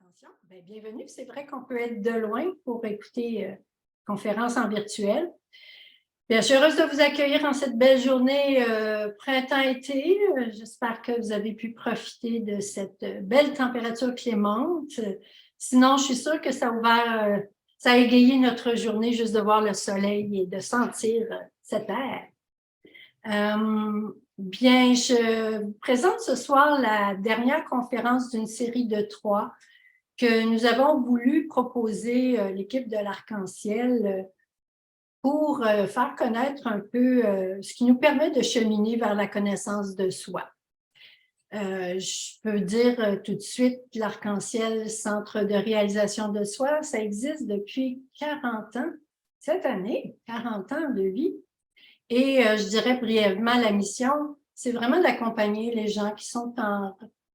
Attention, bien, bienvenue. C'est vrai qu'on peut être de loin pour écouter conférence en virtuel. Bien, je suis heureuse de vous accueillir en cette belle journée printemps-été. J'espère que vous avez pu profiter de cette belle température clémente. Sinon, je suis sûre que ça a ouvert, ça a égayé notre journée juste de voir le soleil et de sentir cet air. Bien, je vous présente ce soir la dernière conférence d'une série de 3 que nous avons voulu proposer l'équipe de l'Arc-en-Ciel pour faire connaître un peu ce qui nous permet de cheminer vers la connaissance de soi. Je peux dire tout de suite, l'Arc-en-Ciel, Centre de réalisation de soi, ça existe depuis 40 ans, cette année, 40 ans de vie. Et je dirais brièvement, la mission, c'est vraiment d'accompagner les gens qui sont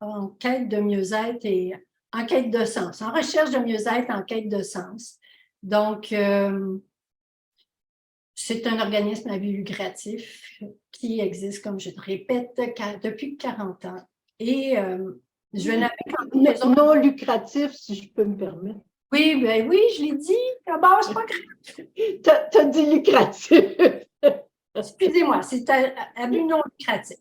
en quête de mieux-être et en quête de sens, en recherche de mieux-être, en quête de sens. Donc, c'est un organisme à but lucratif qui existe, comme je te répète, depuis 40 ans. Et je vais nommer non lucratif, si je peux me permettre. Oui, ben oui, je l'ai dit. D'abord, c'est pas grave. Tu as dit lucratif. Excusez-moi, c'est à but non lucratif.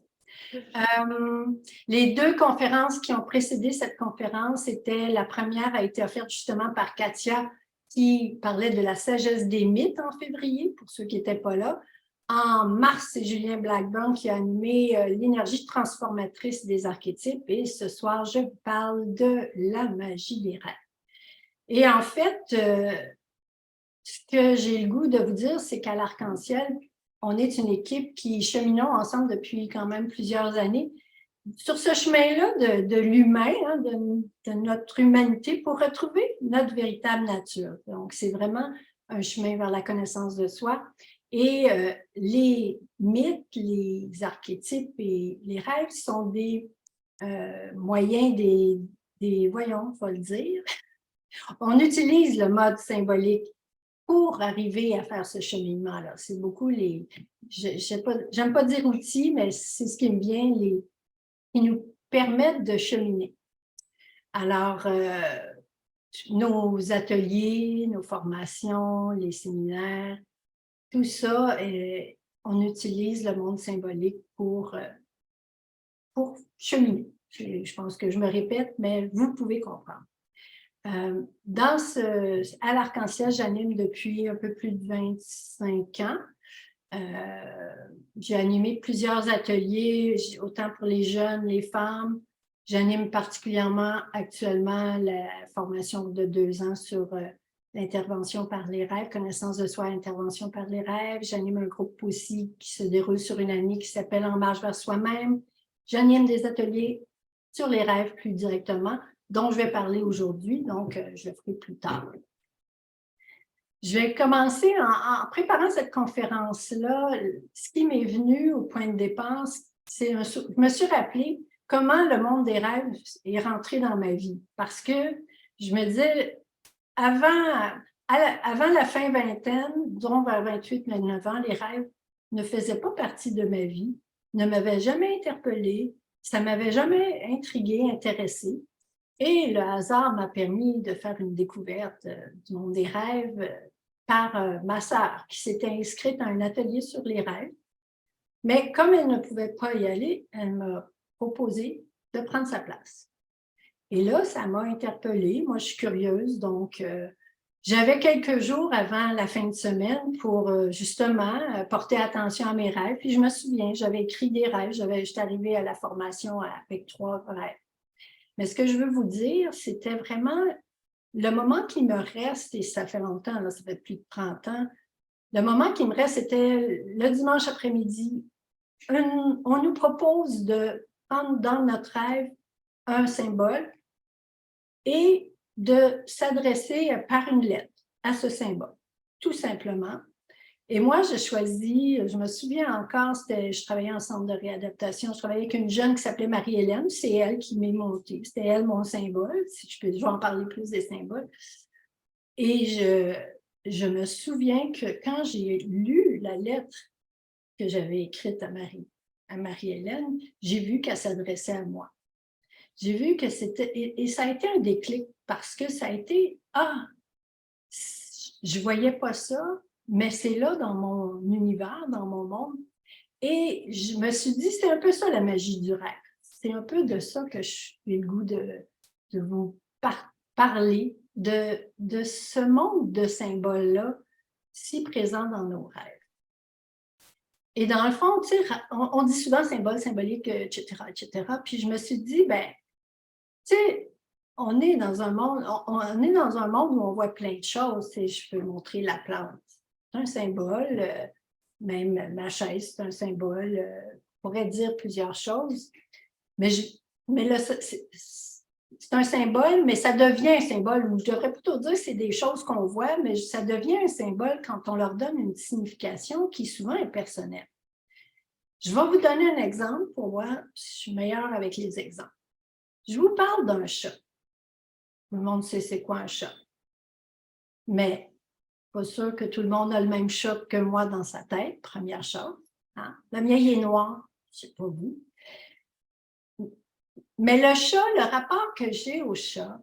Les 2 conférences qui ont précédé cette conférence, la première a été offerte justement par Katia, qui parlait de la sagesse des mythes en février, pour ceux qui n'étaient pas là. En mars, c'est Julien Blackburn qui a animé l'énergie transformatrice des archétypes. Et ce soir, je vous parle de la magie des rêves. Et en fait, ce que j'ai le goût de vous dire, c'est qu'à l'Arc-en-Ciel, on est une équipe qui cheminons ensemble depuis quand même plusieurs années sur ce chemin-là de l'humain, hein, de notre humanité pour retrouver notre véritable nature. Donc, c'est vraiment un chemin vers la connaissance de soi. Et les mythes, les archétypes et les rêves sont des moyens, voyons, il faut le dire. On utilise le mode symbolique pour arriver à faire ce cheminement-là. C'est beaucoup j'aime pas dire outils, mais c'est ce qui me vient, qui nous permettent de cheminer. Alors, nos ateliers, nos formations, les séminaires, tout ça, on utilise le monde symbolique pour cheminer. Je pense que je me répète, mais vous pouvez comprendre. À l'Arc-en-Ciel, j'anime depuis un peu plus de 25 ans. J'ai animé plusieurs ateliers, autant pour les jeunes, les femmes. J'anime particulièrement actuellement la formation de 2 ans sur l'intervention par les rêves, connaissance de soi, intervention par les rêves. J'anime un groupe aussi qui se déroule sur une année qui s'appelle En marche vers soi-même. J'anime des ateliers sur les rêves plus directement, dont je vais parler aujourd'hui, donc je le ferai plus tard. Je vais commencer en préparant cette conférence-là. Ce qui m'est venu au point de départ, c'est je me suis rappelé comment le monde des rêves est rentré dans ma vie. Parce que je me disais, avant la fin vingtaine, dont vers 28-29 ans, les rêves ne faisaient pas partie de ma vie, ne m'avaient jamais interpellée, ça ne m'avait jamais intriguée, intéressée. Et le hasard m'a permis de faire une découverte du monde des rêves par ma sœur qui s'était inscrite à un atelier sur les rêves. Mais comme elle ne pouvait pas y aller, elle m'a proposé de prendre sa place. Et là, ça m'a interpellée. Moi, je suis curieuse, donc j'avais quelques jours avant la fin de semaine pour justement porter attention à mes rêves. Puis je me souviens, j'avais écrit des rêves. J'étais arrivée à la formation avec 3 rêves. Mais ce que je veux vous dire, c'était vraiment le moment qui me reste, et ça fait longtemps, là, ça fait plus de 30 ans, le moment qui me reste, c'était le dimanche après-midi. On nous propose de prendre dans notre rêve un symbole et de s'adresser par une lettre à ce symbole, tout simplement. Et moi, j'ai choisi, je me souviens encore, je travaillais en centre de réadaptation, je travaillais avec une jeune qui s'appelait Marie-Hélène, c'est elle qui m'est montée, c'était elle mon symbole, si je vais en parler plus des symboles. Et je me souviens que quand j'ai lu la lettre que j'avais écrite à Marie-Hélène, j'ai vu qu'elle s'adressait à moi. j'ai vu que c'était, et ça a été un déclic parce que ça a été, je voyais pas ça, mais c'est là dans mon univers, dans mon monde. Et je me suis dit, c'est un peu ça la magie du rêve. C'est un peu de ça que j'ai le goût de vous parler, de ce monde de symboles-là, si présent dans nos rêves. Et dans le fond, tu sais, on dit souvent symbole, symbolique, etc., etc. Puis je me suis dit, ben, tu sais, on est dans un monde où on voit plein de choses. Tu sais, je peux montrer la plante. C'est un symbole. Même ma chaise, c'est un symbole. On pourrait dire plusieurs choses. Mais là, c'est un symbole, mais ça devient un symbole, ou je devrais plutôt dire que c'est des choses qu'on voit, mais ça devient un symbole quand on leur donne une signification qui souvent est personnelle. Je vais vous donner un exemple pour voir si je suis meilleure avec les exemples. Je vous parle d'un chat. Tout le monde sait c'est quoi un chat. Mais pas sûr que tout le monde a le même chat que moi dans sa tête, première chose. Hein? Le mien, il est noir, je ne sais pas vous. Mais le chat, le rapport que j'ai au chat,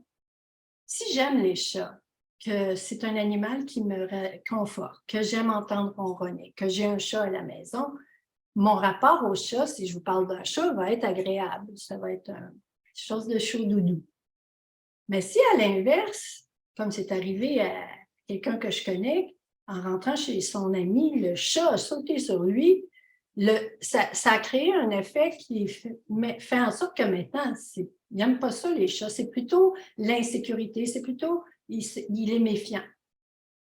si j'aime les chats, que c'est un animal qui me réconforte, que j'aime entendre ronronner, que j'ai un chat à la maison, mon rapport au chat, si je vous parle d'un chat, va être agréable. Ça va être quelque chose de chaud doudou. Mais si à l'inverse, comme c'est arrivé à quelqu'un que je connais, en rentrant chez son ami, le chat a sauté sur lui, ça a créé un effet qui fait en sorte que maintenant, il n'aime pas ça, les chats. C'est plutôt l'insécurité, c'est plutôt, il est méfiant.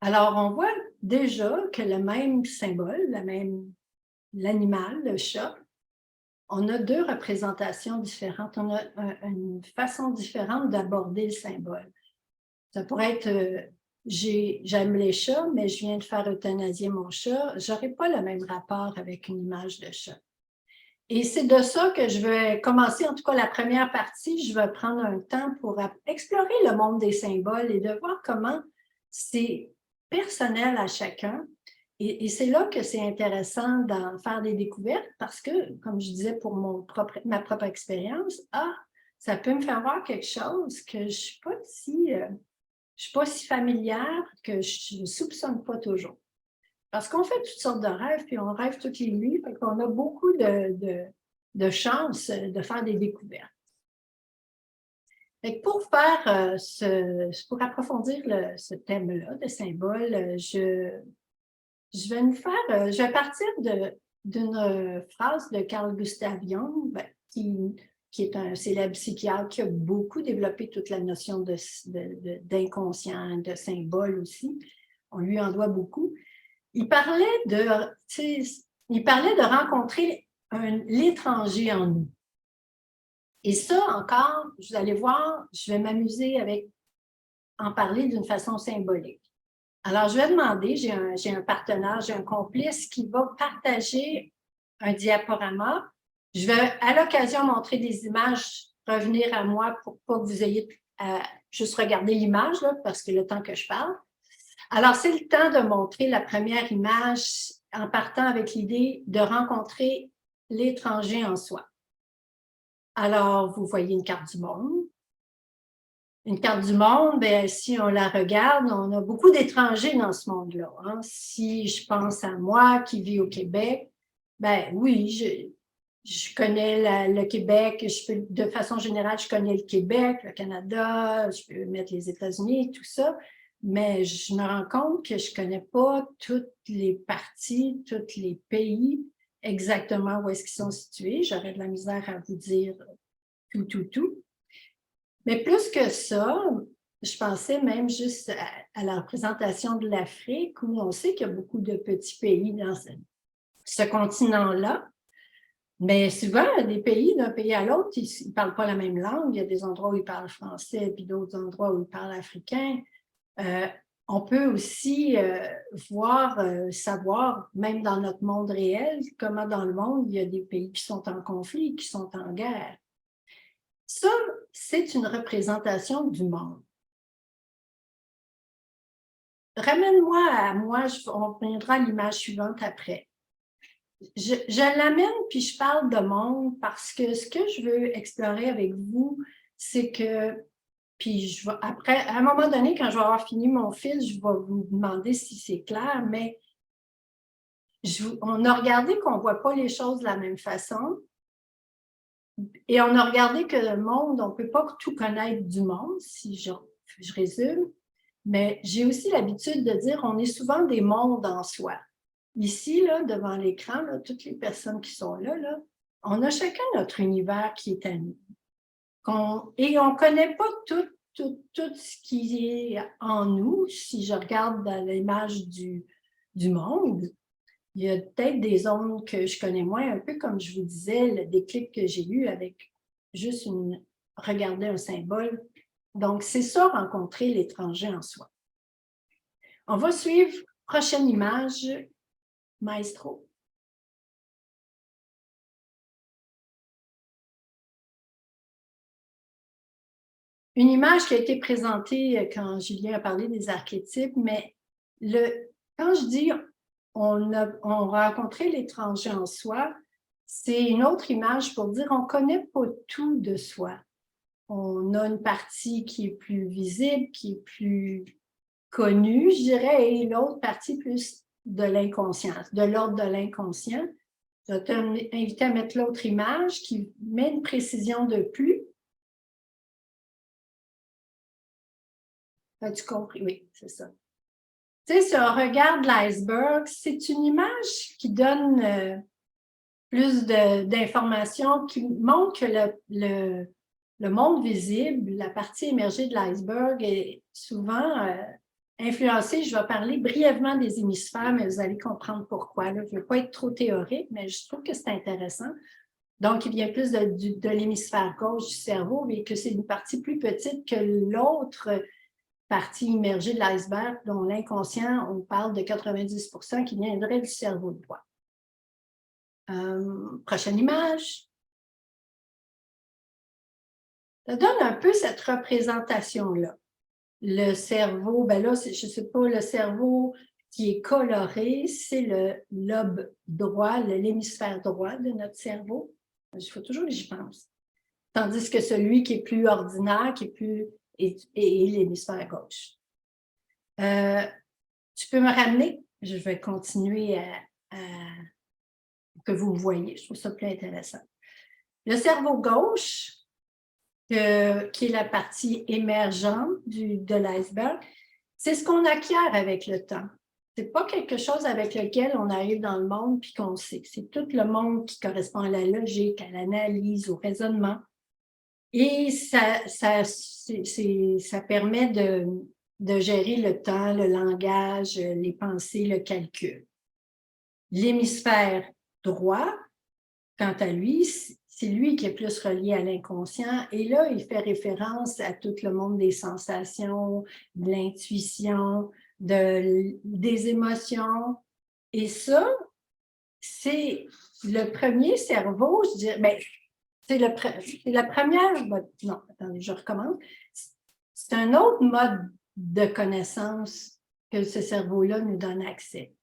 Alors, on voit déjà que le même symbole, l'animal, le chat, on a deux représentations différentes, on a une façon différente d'aborder le symbole. Ça pourrait être, j'aime les chats, mais je viens de faire euthanasier mon chat, je n'aurai pas le même rapport avec une image de chat. Et c'est de ça que je vais commencer, en tout cas la première partie, je vais prendre un temps pour explorer le monde des symboles et de voir comment c'est personnel à chacun. Et c'est là que c'est intéressant d'en faire des découvertes parce que, comme je disais pour ma propre expérience, ça peut me faire voir quelque chose que je ne suis pas si familière, que je ne soupçonne pas toujours. Parce qu'on fait toutes sortes de rêves, puis on rêve toutes les nuits, fait qu'on a beaucoup de chances de faire des découvertes. Et pour approfondir ce thème-là de symboles, je vais partir d'une phrase de Carl Gustav Jung, qui est un célèbre psychiatre qui a beaucoup développé toute la notion d'inconscient, de symbole aussi. On lui en doit beaucoup. Il parlait de rencontrer l'étranger en nous. Et ça, encore, vous allez voir, je vais m'amuser avec en parler d'une façon symbolique. Alors, je vais demander, j'ai un partenaire, j'ai un complice qui va partager un diaporama. Je vais à l'occasion montrer des images, revenir à moi pour pas que vous ayez à juste regarder l'image, parce que le temps que je parle. Alors, c'est le temps de montrer la première image en partant avec l'idée de rencontrer l'étranger en soi. Alors, vous voyez une carte du monde. Une carte du monde, bien, si on la regarde, on a beaucoup d'étrangers dans ce monde-là. Hein. Si je pense à moi qui vis au Québec, ben oui, je connais le Québec, de façon générale, je connais le Québec, le Canada, je peux mettre les États-Unis, tout ça, mais je me rends compte que je ne connais pas toutes les parties, tous les pays, exactement où est-ce qu'ils sont situés. J'aurais de la misère à vous dire tout. Mais plus que ça, je pensais même juste à la représentation de l'Afrique, où on sait qu'il y a beaucoup de petits pays dans ce continent-là. Mais souvent, des pays, d'un pays à l'autre, ils ne parlent pas la même langue. Il y a des endroits où ils parlent français, puis d'autres endroits où ils parlent africain. On peut aussi savoir, même dans notre monde réel, comment dans le monde, il y a des pays qui sont en conflit, qui sont en guerre. Ça, c'est une représentation du monde. Ramène-moi à moi, on reviendra à l'image suivante après. je l'amène puis je parle de monde parce que ce que je veux explorer avec vous, c'est que, puis après, à un moment donné, quand je vais avoir fini mon fil, je vais vous demander si c'est clair, mais on a regardé qu'on ne voit pas les choses de la même façon. Et on a regardé que le monde, on ne peut pas tout connaître du monde, si je résume, mais j'ai aussi l'habitude de dire on est souvent des mondes en soi. Ici, là, devant l'écran, toutes les personnes qui sont là, on a chacun notre univers qui est à nous. Et on ne connaît pas tout ce qui est en nous. Si je regarde dans l'image du monde, il y a peut-être des zones que je connais moins, un peu comme je vous disais, le déclic que j'ai eu avec juste regarder un symbole. Donc, c'est ça, rencontrer l'étranger en soi. On va suivre, prochaine image, Maestro. Une image qui a été présentée quand Julien a parlé des archétypes, mais quand je dis on rencontrait l'étranger en soi, c'est une autre image pour dire on ne connaît pas tout de soi. On a une partie qui est plus visible, qui est plus connue, je dirais, et l'autre partie plus de l'inconscience, de l'ordre de l'inconscient. Je vais t'inviter à mettre l'autre image qui met une précision de plus. As-tu compris? Oui, c'est ça. Tu sais, si on regarde l'iceberg, c'est une image qui donne plus d'informations, qui montre que le monde visible, la partie émergée de l'iceberg est souvent influencée. Je vais parler brièvement des hémisphères, mais vous allez comprendre pourquoi. Là. Je ne veux pas être trop théorique, mais je trouve que c'est intéressant. Donc, il vient plus de l'hémisphère gauche du cerveau, mais que c'est une partie plus petite que l'autre partie immergée de l'iceberg, dont l'inconscient, on parle de 90% qui viendrait du cerveau droit. Prochaine image. Ça donne un peu cette représentation-là. Le cerveau, ben là, je ne sais pas, le cerveau qui est coloré, c'est le lobe droit, l'hémisphère droit de notre cerveau. Il faut toujours que j'y pense. Tandis que celui qui est plus ordinaire, qui est plus est l'hémisphère gauche. Tu peux me ramener? Je vais continuer à que vous voyez. Je trouve ça plus intéressant. Le cerveau gauche, qui est la partie émergente de l'iceberg, c'est ce qu'on acquiert avec le temps. Ce n'est pas quelque chose avec lequel on arrive dans le monde puis qu'on sait. C'est tout le monde qui correspond à la logique, à l'analyse, au raisonnement. Et ça permet de gérer le temps, le langage, les pensées, le calcul. L'hémisphère droit, quant à lui, c'est lui qui est plus relié à l'inconscient. Et là, il fait référence à tout le monde des sensations, de l'intuition, des émotions. Et ça, c'est le premier cerveau, je dirais, ben, c'est la première, non, attendez, je recommence. C'est un autre mode de connaissance que ce cerveau-là nous donne accès.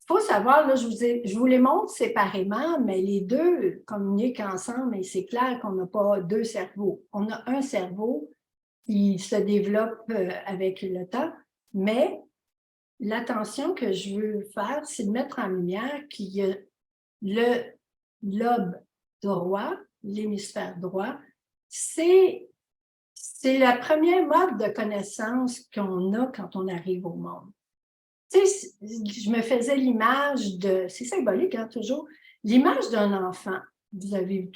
Faut savoir, là, je vous les montre séparément, mais les deux communiquent ensemble et c'est clair qu'on n'a pas deux cerveaux. On a un cerveau qui se développe avec le temps, mais l'attention que je veux faire, c'est de mettre en lumière qu'il y a le lobe droit, l'hémisphère droit, c'est le premier mode de connaissance qu'on a quand on arrive au monde. Tu sais, je me faisais l'image c'est symbolique, hein, toujours, l'image d'un enfant. Vous avez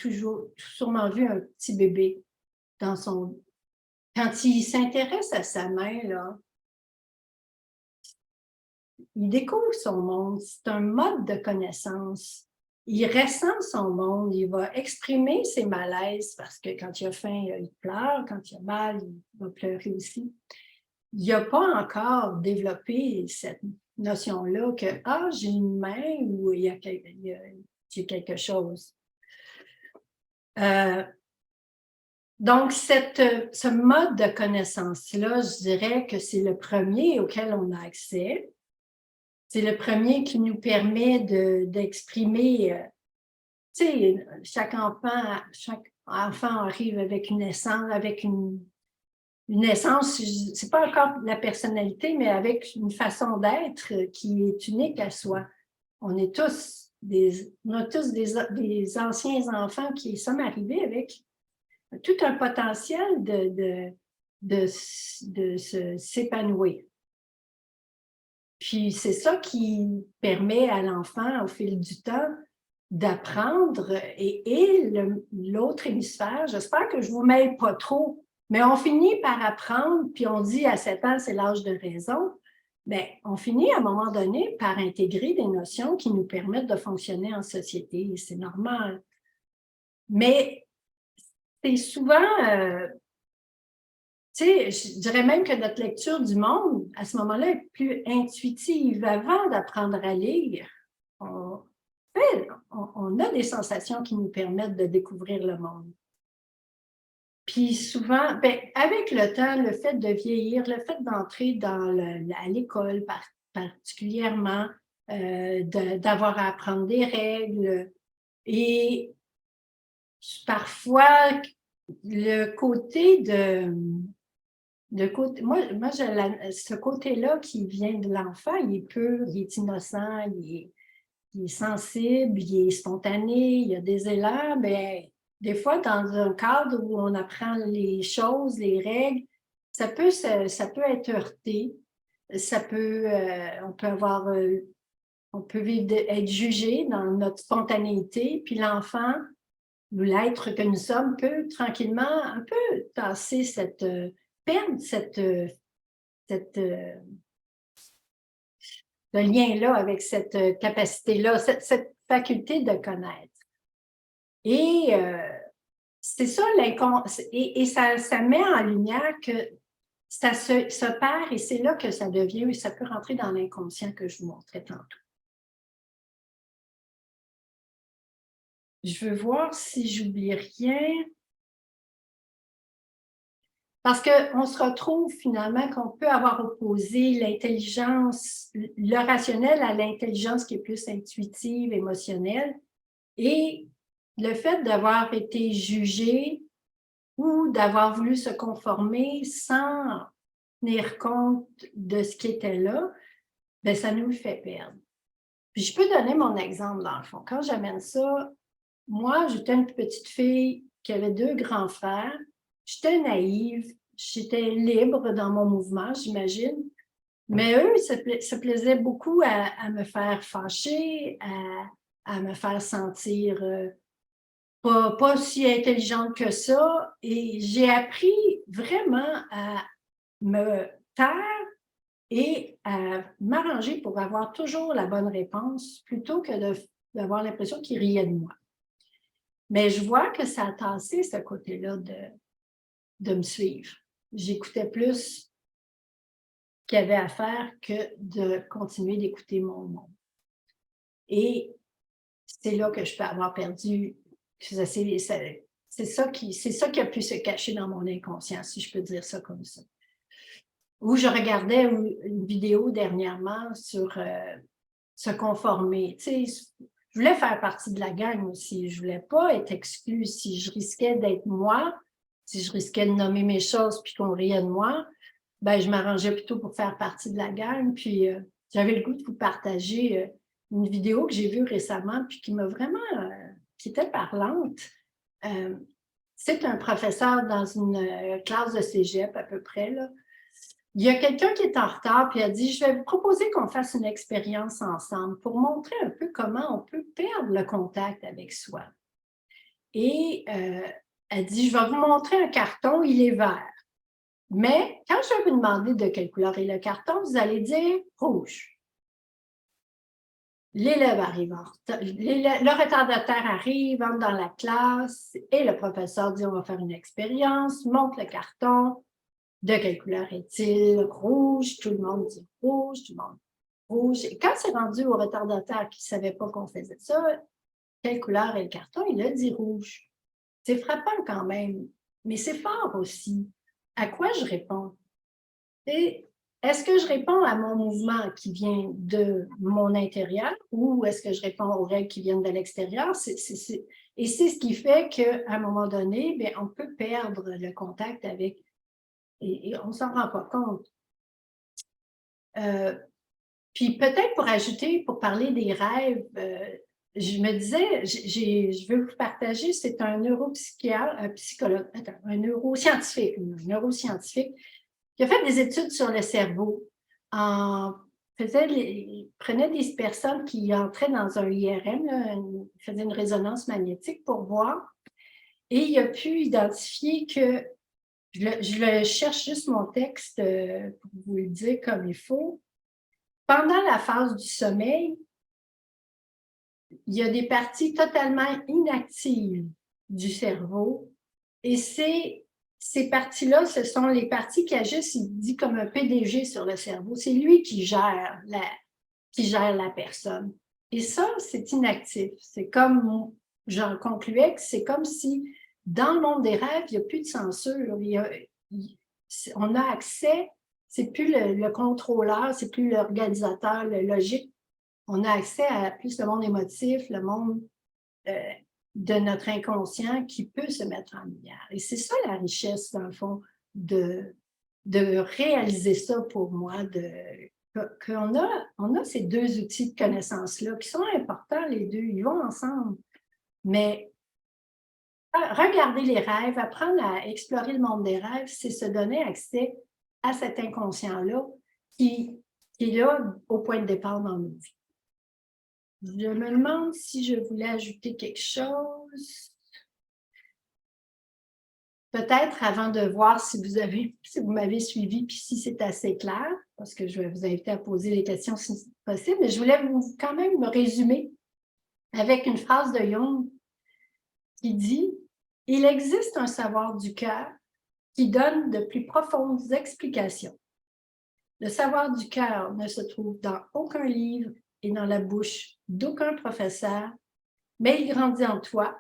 sûrement vu un petit bébé quand il s'intéresse à sa main, là, il découvre son monde. C'est un mode de connaissance. Il ressent son monde, il va exprimer ses malaises parce que quand il a faim, il pleure, quand il a mal, il va pleurer aussi. Il n'a pas encore développé cette notion-là que « Ah, j'ai une main » ou « j'ai quelque chose ». Donc, ce mode de connaissance-là, je dirais que c'est le premier auquel on a accès. C'est le premier qui nous permet d'exprimer, tu sais, chaque enfant arrive avec une essence, avec une essence, c'est pas encore la personnalité, mais avec une façon d'être qui est unique à soi. On a tous des anciens enfants qui sont arrivés avec tout un potentiel de s'épanouir. Puis c'est ça qui permet à l'enfant, au fil du temps, d'apprendre. Et l'autre hémisphère, j'espère que je ne vous mêle pas trop, mais on finit par apprendre, puis on dit à 7 ans, c'est l'âge de raison. Bien, on finit à un moment donné par intégrer des notions qui nous permettent de fonctionner en société. C'est normal. Mais c'est souvent, tu sais, je dirais même que notre lecture du monde, à ce moment-là, est plus intuitive. Avant d'apprendre à lire, on a des sensations qui nous permettent de découvrir le monde. Puis souvent, bien, avec le temps, le fait de vieillir, le fait d'entrer à l'école particulièrement, d'avoir à apprendre des règles et parfois le côté moi ce côté-là qui vient de l'enfant, il est pur, il est innocent, il est sensible, il est spontané, il y a des élans, mais des fois, dans un cadre où on apprend les choses, les règles, ça peut être heurté, on peut être jugé dans notre spontanéité, puis l'enfant, ou l'être que nous sommes, peut tranquillement un peu tasser perdre le lien-là avec cette capacité-là, cette faculté de connaître. Et c'est ça, et ça met en lumière que ça se perd et c'est là que ça devient, ça peut rentrer dans l'inconscient que je vous montrais tantôt. Je veux voir si j'oublie rien. Parce qu'on se retrouve finalement qu'on peut avoir opposé l'intelligence, le rationnel à l'intelligence qui est plus intuitive, émotionnelle. Et le fait d'avoir été jugé ou d'avoir voulu se conformer sans tenir compte de ce qui était là, bien, ça nous le fait perdre. Puis je peux donner mon exemple dans le fond. Quand j'amène ça, moi, j'étais une petite fille qui avait 2 grands frères. J'étais naïve, j'étais libre dans mon mouvement, j'imagine. Mais eux, se plaisaient beaucoup à me faire fâcher, à me faire sentir pas si intelligente que ça. Et j'ai appris vraiment à me taire et à m'arranger pour avoir toujours la bonne réponse plutôt que d'avoir l'impression qu'ils riaient de moi. Mais je vois que ça a tassé ce côté-là de me suivre. J'écoutais plus ce qu'il y avait à faire que de continuer d'écouter mon monde. Et c'est là que je peux avoir perdu. C'est ça qui a pu se cacher dans mon inconscient, si je peux dire ça comme ça. Où je regardais une vidéo dernièrement sur se conformer. Tu sais, je voulais faire partie de la gang aussi. Je ne voulais pas être exclue. Si je risquais d'être moi, si je risquais de nommer mes choses puis qu'on riait de moi, ben je m'arrangeais plutôt pour faire partie de la gang. Puis j'avais le goût de vous partager une vidéo que j'ai vue récemment puis qui m'a vraiment, qui était parlante. C'est un professeur dans une classe de cégep à peu près, là. Il y a quelqu'un qui est en retard puis a dit « Je vais vous proposer qu'on fasse une expérience ensemble pour montrer un peu comment on peut perdre le contact avec soi. » Et elle dit « Je vais vous montrer un carton, il est vert. Mais quand je vais vous demander de quelle couleur est le carton, vous allez dire rouge. » L'élève arrive en retard, le retardataire arrive, entre dans la classe et le professeur dit « On va faire une expérience, montre le carton. » De quelle couleur est-il? Rouge, tout le monde dit rouge, tout le monde rouge. Et quand c'est rendu au retardataire qui ne savait pas qu'on faisait ça, quelle couleur est le carton? Il a dit rouge. C'est frappant quand même, mais c'est fort aussi. À quoi je réponds? Et est-ce que je réponds à mon mouvement qui vient de mon intérieur ou est-ce que je réponds aux règles qui viennent de l'extérieur? Et c'est ce qui fait qu'à un moment donné, bien, on peut perdre le contact avec, et on ne s'en rend pas compte. Puis peut-être pour ajouter, pour parler des rêves, je me disais, je veux vous partager, c'est un neuropsychiatre, un psychologue, attends, un neuroscientifique qui a fait des études sur le cerveau. Il prenait des personnes qui entraient dans un IRM, là, faisait une résonance magnétique pour voir, et il a pu identifier que, je cherche juste mon texte pour vous le dire comme il faut, pendant la phase du sommeil, il y a des parties totalement inactives du cerveau et ces parties-là, ce sont les parties qui agissent, il dit, comme un PDG sur le cerveau. C'est lui qui gère la personne. Et ça, c'est inactif. C'est comme, j'en concluais que c'est comme si, dans le monde des rêves, il n'y a plus de censure. On a accès, c'est plus le contrôleur, c'est plus l'organisateur, le logique. On a accès à plus le monde émotif, le monde de notre inconscient qui peut se mettre en lumière. Et c'est ça la richesse, dans le fond, de réaliser ça pour moi, qu'on a ces deux outils de connaissance-là qui sont importants, les deux, ils vont ensemble. Mais regarder les rêves, apprendre à explorer le monde des rêves, c'est se donner accès à cet inconscient-là qui est là au point de départ dans nos vies. Je me demande si je voulais ajouter quelque chose. Peut-être avant de voir si vous m'avez suivi puis si c'est assez clair, parce que je vais vous inviter à poser les questions si possible, mais je voulais quand même me résumer avec une phrase de Jung qui dit « Il existe un savoir du cœur qui donne de plus profondes explications. Le savoir du cœur ne se trouve dans aucun livre et dans la bouche d'aucun professeur, mais il grandit en toi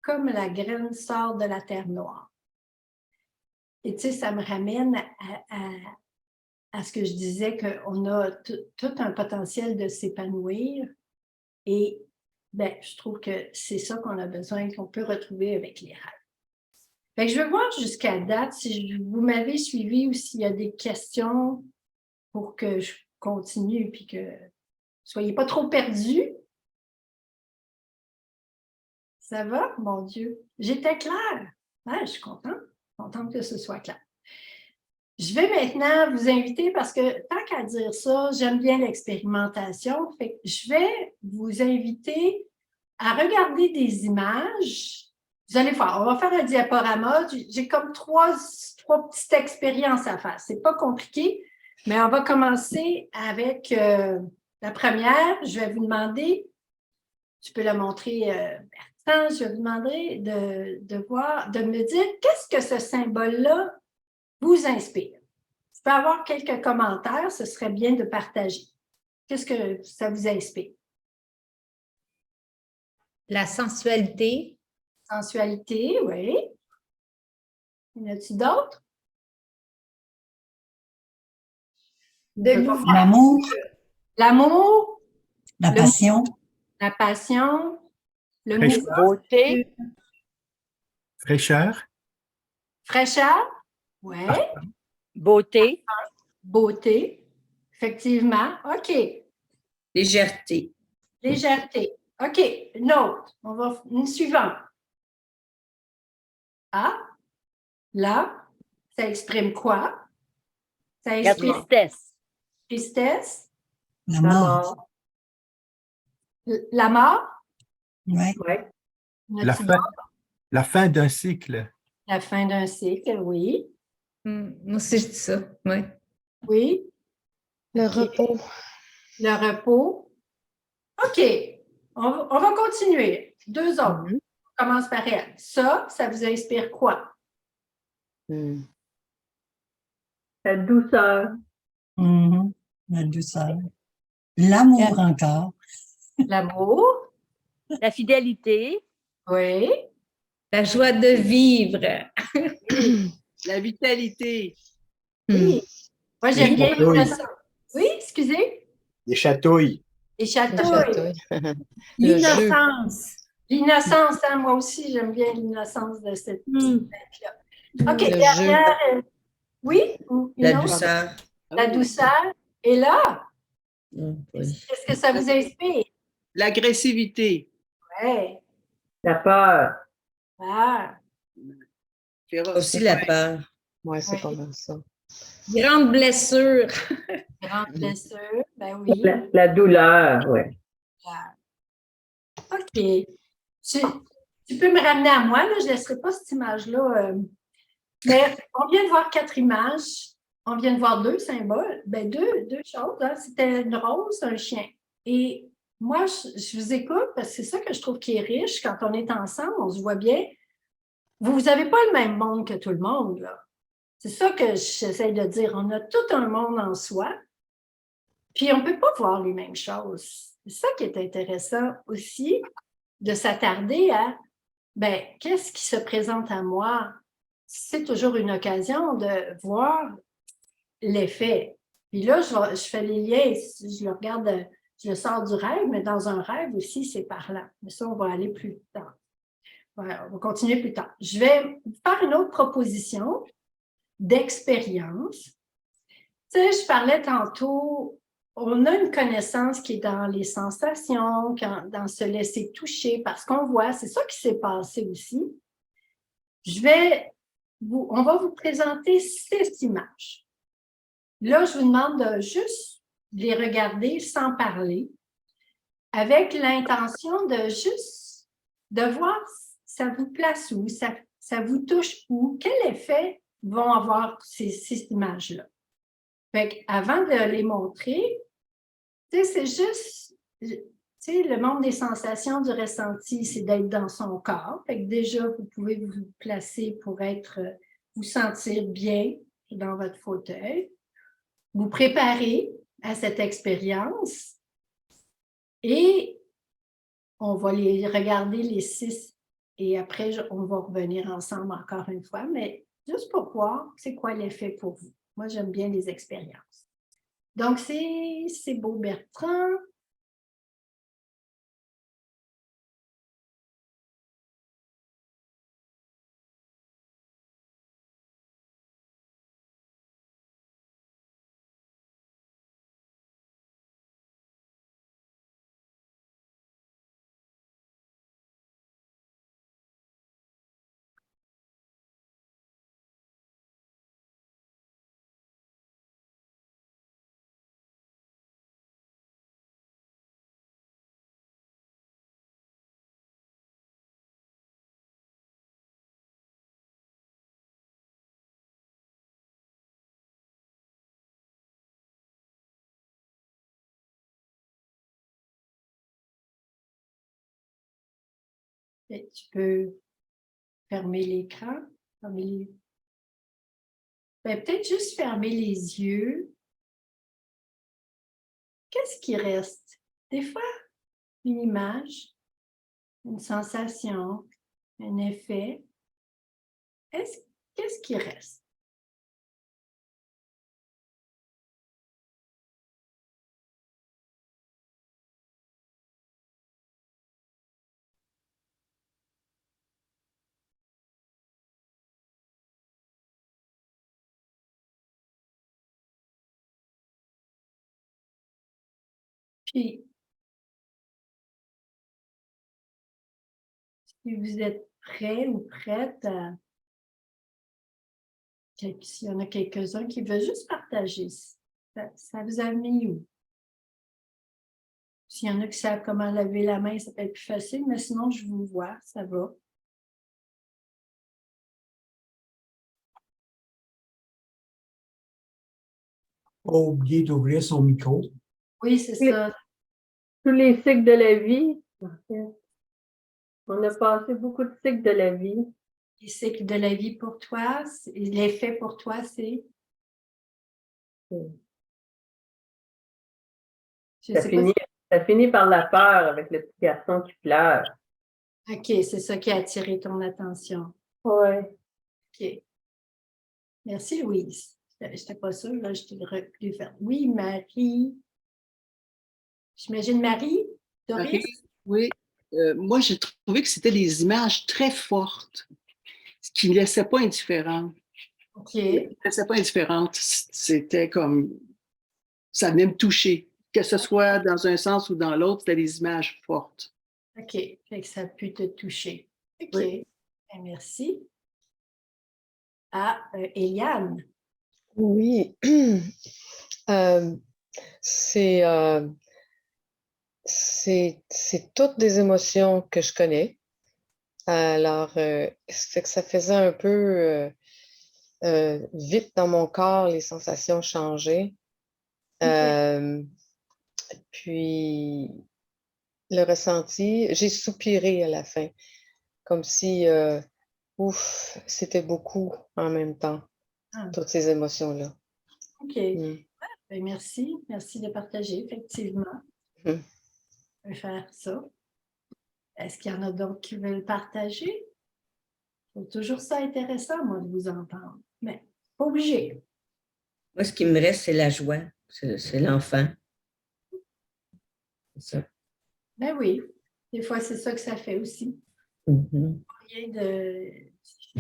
comme la graine sort de la terre noire. » Et tu sais, ça me ramène à ce que je disais, qu'on a tout un potentiel de s'épanouir et ben, je trouve que c'est ça qu'on a besoin, qu'on peut retrouver avec les rêves. Fait que je veux voir jusqu'à date si vous m'avez suivi ou s'il y a des questions pour que je continue puis que vous ne soyez pas trop perdus. Ça va? Mon Dieu. J'étais claire. Ouais, je suis contente que ce soit clair. Je vais maintenant vous inviter, parce que tant qu'à dire ça, j'aime bien l'expérimentation. Fait que je vais vous inviter à regarder des images. Vous allez voir, on va faire un diaporama. J'ai comme trois petites expériences à faire. C'est pas compliqué, mais on va commencer avec la première. Je vais vous demander, tu peux la montrer, Bertrand, je vais vous demander de me dire qu'est-ce que ce symbole-là vous inspire. Tu peux avoir quelques commentaires, ce serait bien de partager. Qu'est-ce que ça vous inspire? La sensualité. Sensualité, oui. Y en a-t-il d'autres? L'amour, L'amour, la passion, la passion, le Fraîcheur. mouvement, Beauté, Fraîcheur, fraîcheur, oui, beauté, beauté, effectivement. OK. Légèreté. Légèreté. OK, une autre. Une suivante. Ah, là, ça exprime quoi? Ça la exprime tristesse, tristesse, la la mort. mort, la mort, Ouais. ouais. la fin d'un cycle. la fin d'un cycle, oui. Moi aussi, je dis ça. Oui. Oui. Le OK. repos. Le repos. OK. On va continuer. Deux autres. Mhm. On commence par elle. Ça vous inspire quoi? La douceur, Mhm. La douceur. L'amour encore. L'amour. la fidélité, Oui. La joie de vivre. La vitalité. Oui. Moi, j'aime Les bien chatouilles. l'innocence. Oui, excusez. Les chatouilles. Les Le chatouilles. château. Le jeu. L'innocence. L'innocence, hein, moi aussi, j'aime bien l'innocence de cette petite bête-là. OK, Le dernière. Oui, une La autre? douceur. La douceur. Et là, Oui. qu'est-ce que ça vous inspire? L'agressivité. Oui. La peur. Ah, Aussi la peur. Ouais, c'est Oui. pas mal ça. Grande blessure. grande blessure. Ben oui. La douleur, oui. OK. Tu peux me ramener à moi, là, je ne laisserai pas cette image-là. Mais on vient de voir 4 images. On vient de voir 2 symboles. Ben, deux choses. Hein. C'était une rose, un chien. Et moi, je vous écoute parce que c'est ça que je trouve qui est riche. Quand on est ensemble, on se voit bien. Vous n'avez pas le même monde que tout le monde, là. C'est ça que j'essaie de dire. On a tout un monde en soi. Puis on ne peut pas voir les mêmes choses. C'est ça qui est intéressant aussi, de s'attarder à, ben, qu'est-ce qui se présente à moi? C'est toujours une occasion de voir l'effet. Puis là, je fais les liens, je le regarde, je le sors du rêve, mais dans un rêve aussi, c'est parlant. Mais ça, on va aller plus tard. Voilà, on va continuer plus tard. Je vais faire une autre proposition d'expérience. Tu sais, je parlais tantôt, on a une connaissance qui est dans les sensations, dans se laisser toucher, parce qu'on voit, c'est ça qui s'est passé aussi. On va vous présenter 6 images. Là, je vous demande de juste les regarder sans parler, avec l'intention de juste de voir ça vous place où, ça vous touche où, quel effet vont avoir ces 6 images-là. Fait avant de les montrer, c'est juste, le monde des sensations, du ressenti, c'est d'être dans son corps. Fait que déjà, vous pouvez vous placer pour vous sentir bien dans votre fauteuil. Vous préparez à cette expérience et on va les regarder les 6 et après, on va revenir ensemble encore une fois, mais juste pour voir c'est quoi l'effet pour vous. Moi, j'aime bien les expériences. Donc, c'est beau, Bertrand. Et tu peux fermer l'écran. Peut-être juste fermer les yeux. Qu'est-ce qui reste? Des fois, une image, une sensation, un effet. Qu'est-ce qui reste? Puis, si vous êtes prêt ou prête s'il y en a quelques-uns qui veulent juste partager, ça vous a mis où? S'il y en a qui savent comment lever la main, ça peut être plus facile, mais sinon, je vous vois, ça va. Pas oublier d'ouvrir son micro. Oui, c'est Oui. ça. Tous les cycles de la vie, en fait. On a passé beaucoup de cycles de la vie. Les cycles de la vie pour toi, l'effet pour toi, c'est? Je Ça sais pas finit par la peur avec le petit garçon qui pleure. OK, c'est ça qui a attiré ton attention. Oui. OK. Merci, Louise. Je n'étais pas sûre, là, je t'ai plus fait. Oui, Marie. J'imagine Marie, Doris. Marie, oui. Moi, j'ai trouvé que c'était des images très fortes, ce qui ne me laissait pas indifférente. OK. Laissait pas indifférente. C'était comme, ça venait me toucher. Que ce soit dans un sens ou dans l'autre, c'était des images fortes. OK. Fait que ça a pu te toucher. OK. Oui. Ben, merci. Eliane. Oui, c'est toutes des émotions que je connais. Alors, c'est que ça faisait un peu vite dans mon corps, les sensations changeaient. Puis, le ressenti, j'ai soupiré à la fin, comme si, ouf, c'était beaucoup en même temps, toutes ces émotions-là. OK. Mm. Ben, merci. Merci de partager, effectivement. Mm. On peut faire ça. Est-ce qu'il y en a d'autres qui veulent partager? C'est toujours ça intéressant, moi, de vous entendre. Mais pas obligé. Moi, ce qui me reste, c'est la joie. C'est l'enfant. C'est ça. Ben oui. Des fois, c'est ça que ça fait aussi. Mhm. Rien de...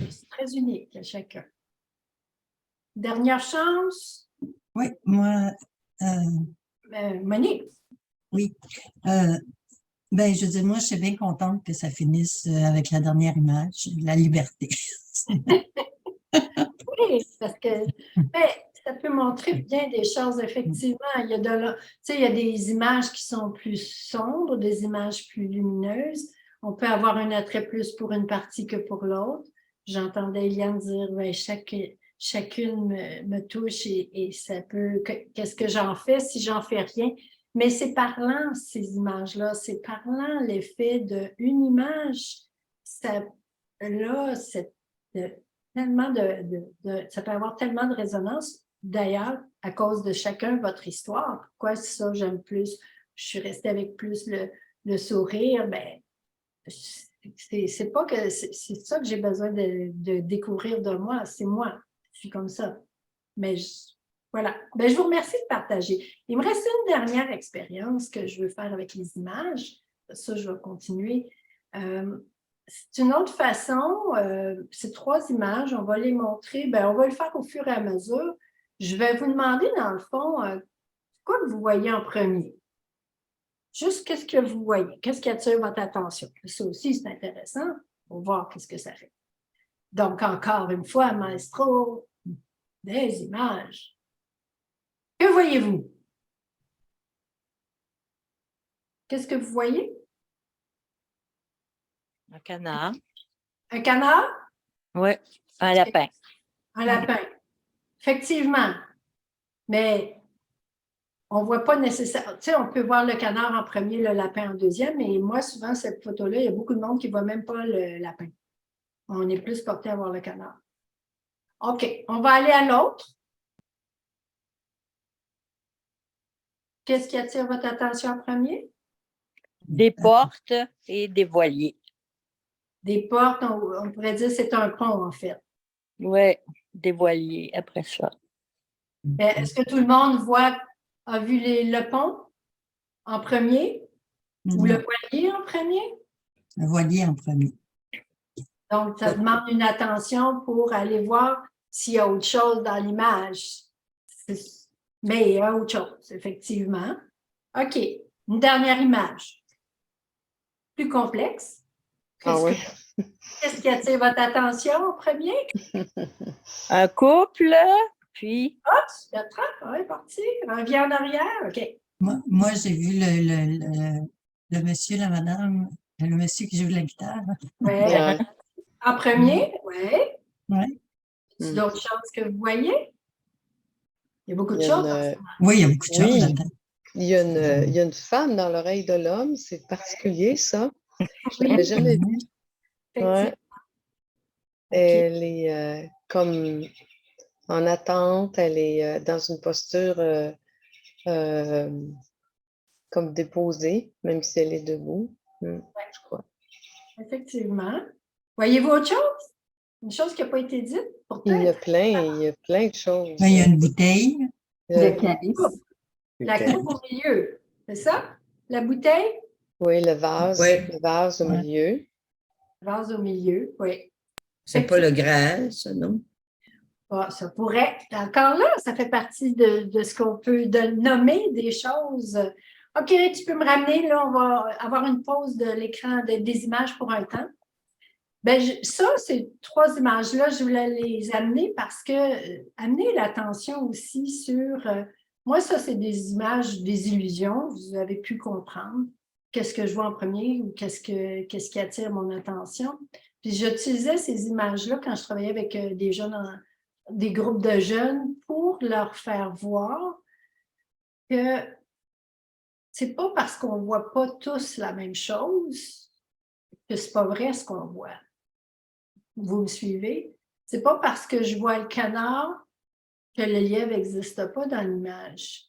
C'est très unique à chacun. Dernière chance, Oui, moi, Monique. oui. Ben, je veux dire, moi, je suis bien contente que ça finisse avec la dernière image, la liberté. Oui, parce que ben, ça peut montrer bien des choses, effectivement. Il y a il y a des images qui sont plus sombres, des images plus lumineuses. On peut avoir un attrait plus pour une partie que pour l'autre. J'entendais Eliane dire, ben, chacune me touche et ça peut... Qu'est-ce que j'en fais si j'en fais rien? Mais c'est parlant, ces images-là. C'est parlant, l'effet d'une image. Ça, là, c'est tellement ça peut avoir tellement de résonance. D'ailleurs, à cause de chacun votre histoire. Pourquoi ça, j'aime plus? Je suis restée avec plus le sourire. Ben, c'est pas que c'est ça que j'ai besoin de découvrir de moi. C'est moi. Je suis comme ça. Mais voilà. Ben, je vous remercie de partager. Il me reste une dernière expérience que je veux faire avec les images. Ça, je vais continuer. C'est une autre façon. Ces 3 images, on va les montrer. Ben, on va le faire au fur et à mesure. Je vais vous demander, dans le fond, quoi que vous voyez en premier. Juste qu'est-ce que vous voyez? Qu'est-ce qui attire votre attention? Ça aussi, c'est intéressant. On va voir qu'est-ce que ça fait. Donc, encore une fois, maestro, des images. Que voyez-vous? Qu'est-ce que vous voyez? Un canard. Un canard? Oui, un lapin. Un lapin. Effectivement. Mais on ne voit pas nécessairement. Tu sais, on peut voir le canard en premier, le lapin en deuxième, mais moi, souvent, cette photo-là, il y a beaucoup de monde qui ne voit même pas le lapin. On est plus porté à voir le canard. OK, on va aller à l'autre. Qu'est-ce qui attire votre attention en premier? Des portes et des voiliers. Des portes, on pourrait dire que c'est un pont, en fait. Oui, des voiliers après ça. Est-ce que tout le monde a vu le pont en premier ou le voilier en premier? Le voilier en premier. Donc, ça demande une attention pour aller voir s'il y a autre chose dans l'image. Mais il y a autre chose, effectivement. OK, une dernière image. Plus complexe. Qu'est-ce qui attire votre attention en premier? Un couple, puis... Ah, Bertrand, oui, parti. Reviens en arrière, OK. Moi j'ai vu le monsieur, la madame, le monsieur qui joue de la guitare. Oui. En premier, oui. Oui. C'est d'autres choses que vous voyez? Il y a beaucoup de choses. Oui, il y a beaucoup de choses là-dedans. Il y a une femme dans l'oreille de l'homme, c'est particulier ça. Je ne l'avais jamais vu. Ouais. Elle est comme en attente, elle est dans une posture comme déposée, même si elle est debout, je crois. Effectivement. Voyez-vous autre chose? Une chose qui n'a pas été dite, Il y en a pourtant. il y a plein de choses. Ben, il y a une bouteille. Euh, Le calice. La coupe au milieu, c'est ça? La bouteille, oui, Ouais. le vase au Ouais. milieu. le vase au milieu, oui. C'est pas le Graal, ça, non? Ah, ça pourrait. Encore là, ça fait partie de ce qu'on peut nommer des choses. OK, tu peux me ramener, là, on va avoir une pause de l'écran des images pour un temps. Ben, ça, ces 3 images-là, je voulais les amener parce que amener l'attention aussi sur. Moi, ça, c'est des images, des illusions. Vous avez pu comprendre qu'est-ce que je vois en premier ou qu'est-ce qui attire mon attention. Puis j'utilisais ces images-là quand je travaillais avec des jeunes, des groupes de jeunes pour leur faire voir que c'est pas parce qu'on ne voit pas tous la même chose que c'est pas vrai ce qu'on voit. Vous me suivez? C'est pas parce que je vois le canard que le lièvre n'existe pas dans l'image.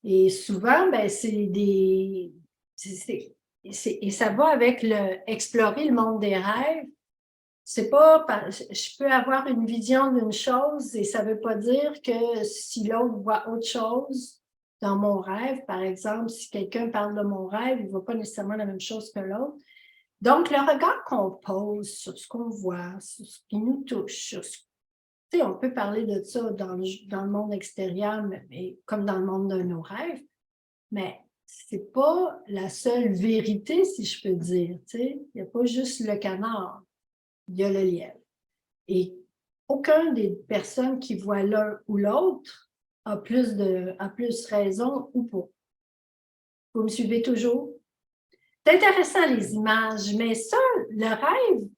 Et souvent, ben, et ça va avec explorer le monde des rêves. C'est pas, je peux avoir une vision d'une chose et ça veut pas dire que si l'autre voit autre chose dans mon rêve, par exemple, si quelqu'un parle de mon rêve, il ne voit pas nécessairement la même chose que l'autre. Donc, le regard qu'on pose sur ce qu'on voit, sur ce qui nous touche, on peut parler de ça dans le monde extérieur, mais comme dans le monde de nos rêves, mais c'est pas la seule vérité, si je peux dire. Il n'y a pas juste le canard, il y a le lièvre. Et aucune des personnes qui voient l'un ou l'autre a plus raison ou pas. Vous me suivez toujours? C'est intéressant les images, mais ça, le rêve,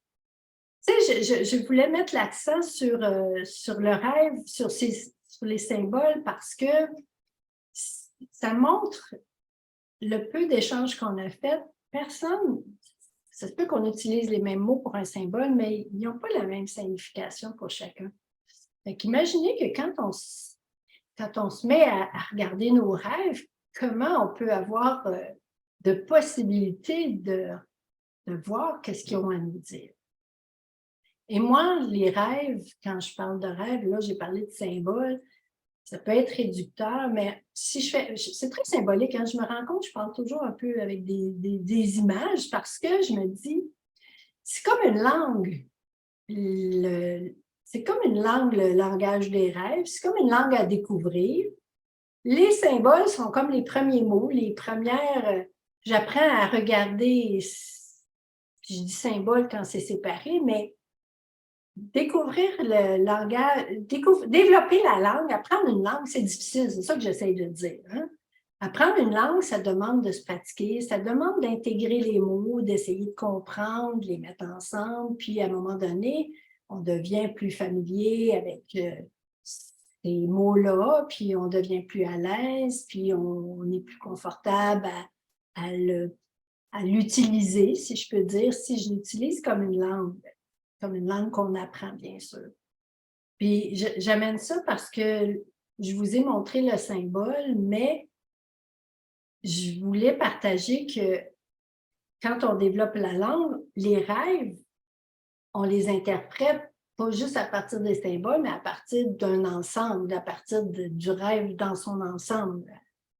je voulais mettre l'accent sur le rêve, sur les symboles, parce que ça montre le peu d'échanges qu'on a fait. Personne, ça se peut qu'on utilise les mêmes mots pour un symbole, mais ils n'ont pas la même signification pour chacun. Imaginez que quand on se met à regarder nos rêves, comment on peut avoir de possibilités de voir qu'est-ce qu'ils ont à nous dire. Et moi, les rêves, quand je parle de rêves, là, j'ai parlé de symboles, ça peut être réducteur, mais si c'est très symbolique. Quand je me rends compte, je parle toujours un peu avec des images parce que je me dis, c'est comme une langue. C'est comme une langue, le langage des rêves. C'est comme une langue à découvrir. Les symboles sont comme les premiers mots, les premières. J'apprends à regarder, je dis symbole quand c'est séparé, mais découvrir le langage, développer la langue, apprendre une langue, c'est difficile, c'est ça que j'essaie de dire. Hein? Apprendre une langue, ça demande de se pratiquer, ça demande d'intégrer les mots, d'essayer de comprendre, de les mettre ensemble, puis à un moment donné, on devient plus familier avec ces mots-là, puis on devient plus à l'aise, puis on est plus confortable à l'utiliser, si je peux dire, si je l'utilise comme une langue qu'on apprend, bien sûr. Puis j'amène ça parce que je vous ai montré le symbole, mais je voulais partager que quand on développe la langue, les rêves, on les interprète pas juste à partir des symboles, mais à partir d'un ensemble, à partir du rêve dans son ensemble.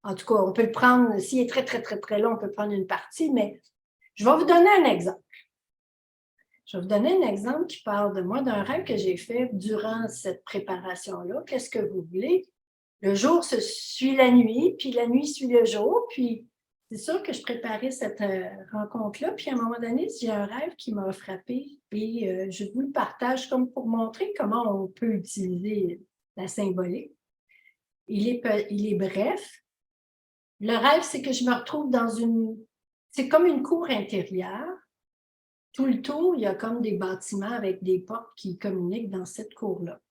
En tout cas, on peut le prendre, s'il est très, très, très, très long, on peut prendre une partie, mais je vais vous donner un exemple. Je vais vous donner un exemple qui parle de moi, d'un rêve que j'ai fait durant cette préparation-là. Qu'est-ce que vous voulez? Le jour se suit la nuit, puis la nuit suit le jour, puis c'est sûr que je préparais cette rencontre-là, puis à un moment donné, j'ai un rêve qui m'a frappée, et je vous le partage comme pour montrer comment on peut utiliser la symbolique. Il est bref. Le rêve, c'est que je me retrouve c'est comme une cour intérieure. Tout le tour, il y a comme des bâtiments avec des portes qui communiquent dans cette cour-là.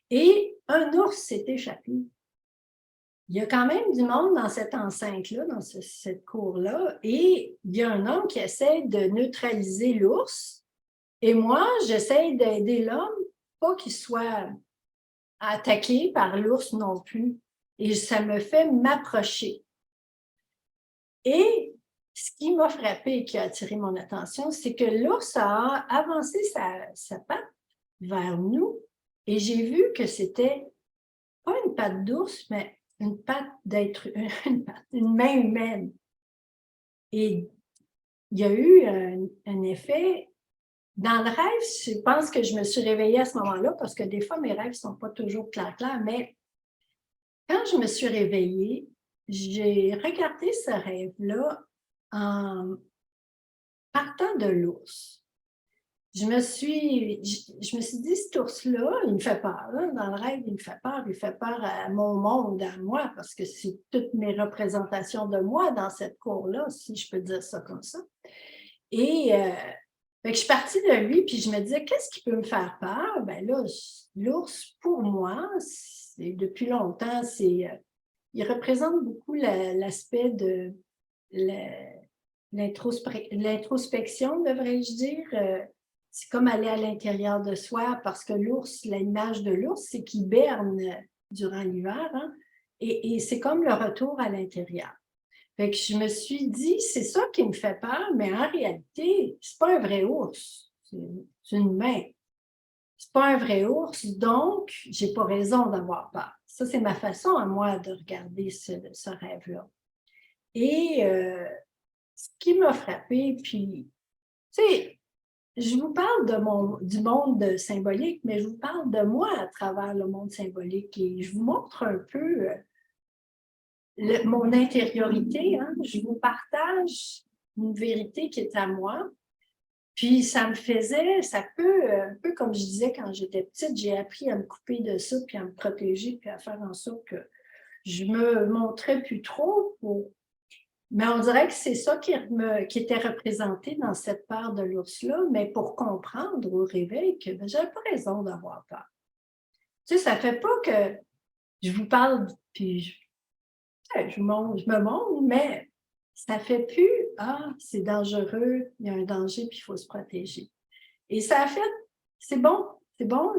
Et un ours s'est échappé. Il y a quand même du monde dans cette enceinte-là, dans cette cour-là, et il y a un homme qui essaie de neutraliser l'ours, et moi, j'essaie d'aider l'homme, pas qu'il soit attaqué par l'ours non plus, et ça me fait m'approcher. Et ce qui m'a frappé et qui a attiré mon attention, c'est que l'ours a avancé sa patte vers nous et j'ai vu que c'était pas une patte d'ours, mais une patte d'être, une main humaine. Et il y a eu un effet. Dans le rêve, je pense que je me suis réveillée à ce moment-là parce que des fois, mes rêves ne sont pas toujours clairs, mais quand je me suis réveillée, j'ai regardé ce rêve-là en partant de l'ours. Je me suis dit, cet ours-là, il me fait peur. Hein? Dans le rêve, il fait peur à mon monde, à moi, parce que c'est toutes mes représentations de moi dans cette cour-là, si je peux dire ça comme ça. Et je suis partie de lui, puis je me disais, qu'est-ce qui peut me faire peur? Ben là, l'ours, pour moi, depuis longtemps, il représente beaucoup l'aspect de l'introspection, devrais-je dire. C'est comme aller à l'intérieur de soi, parce que l'ours, l'image de l'ours, c'est qu'il hiberne durant l'hiver, hein? Et c'est comme le retour à l'intérieur. Fait que je me suis dit, c'est ça qui me fait peur, mais en réalité, c'est pas un vrai ours, c'est une main. C'est pas un vrai ours, donc j'ai pas raison d'avoir peur. Ça, c'est ma façon à moi de regarder ce rêve-là. Et ce qui m'a frappée, puis, tu sais, je vous parle du monde symbolique, mais je vous parle de moi à travers le monde symbolique et je vous montre un peu mon intériorité. Hein? Je vous partage une vérité qui est à moi. Puis ça me faisait, un peu comme je disais quand j'étais petite, j'ai appris à me couper de ça, puis à me protéger, puis à faire en sorte que je me montrais plus trop Mais on dirait que c'est ça qui était représenté dans cette part de l'ours-là, mais pour comprendre au réveil que j'avais pas raison d'avoir peur. Tu sais, ça fait pas que je vous parle, puis je me montre, mais ça fait plus « Ah, c'est dangereux, il y a un danger, puis il faut se protéger ». Et ça a fait, c'est bon,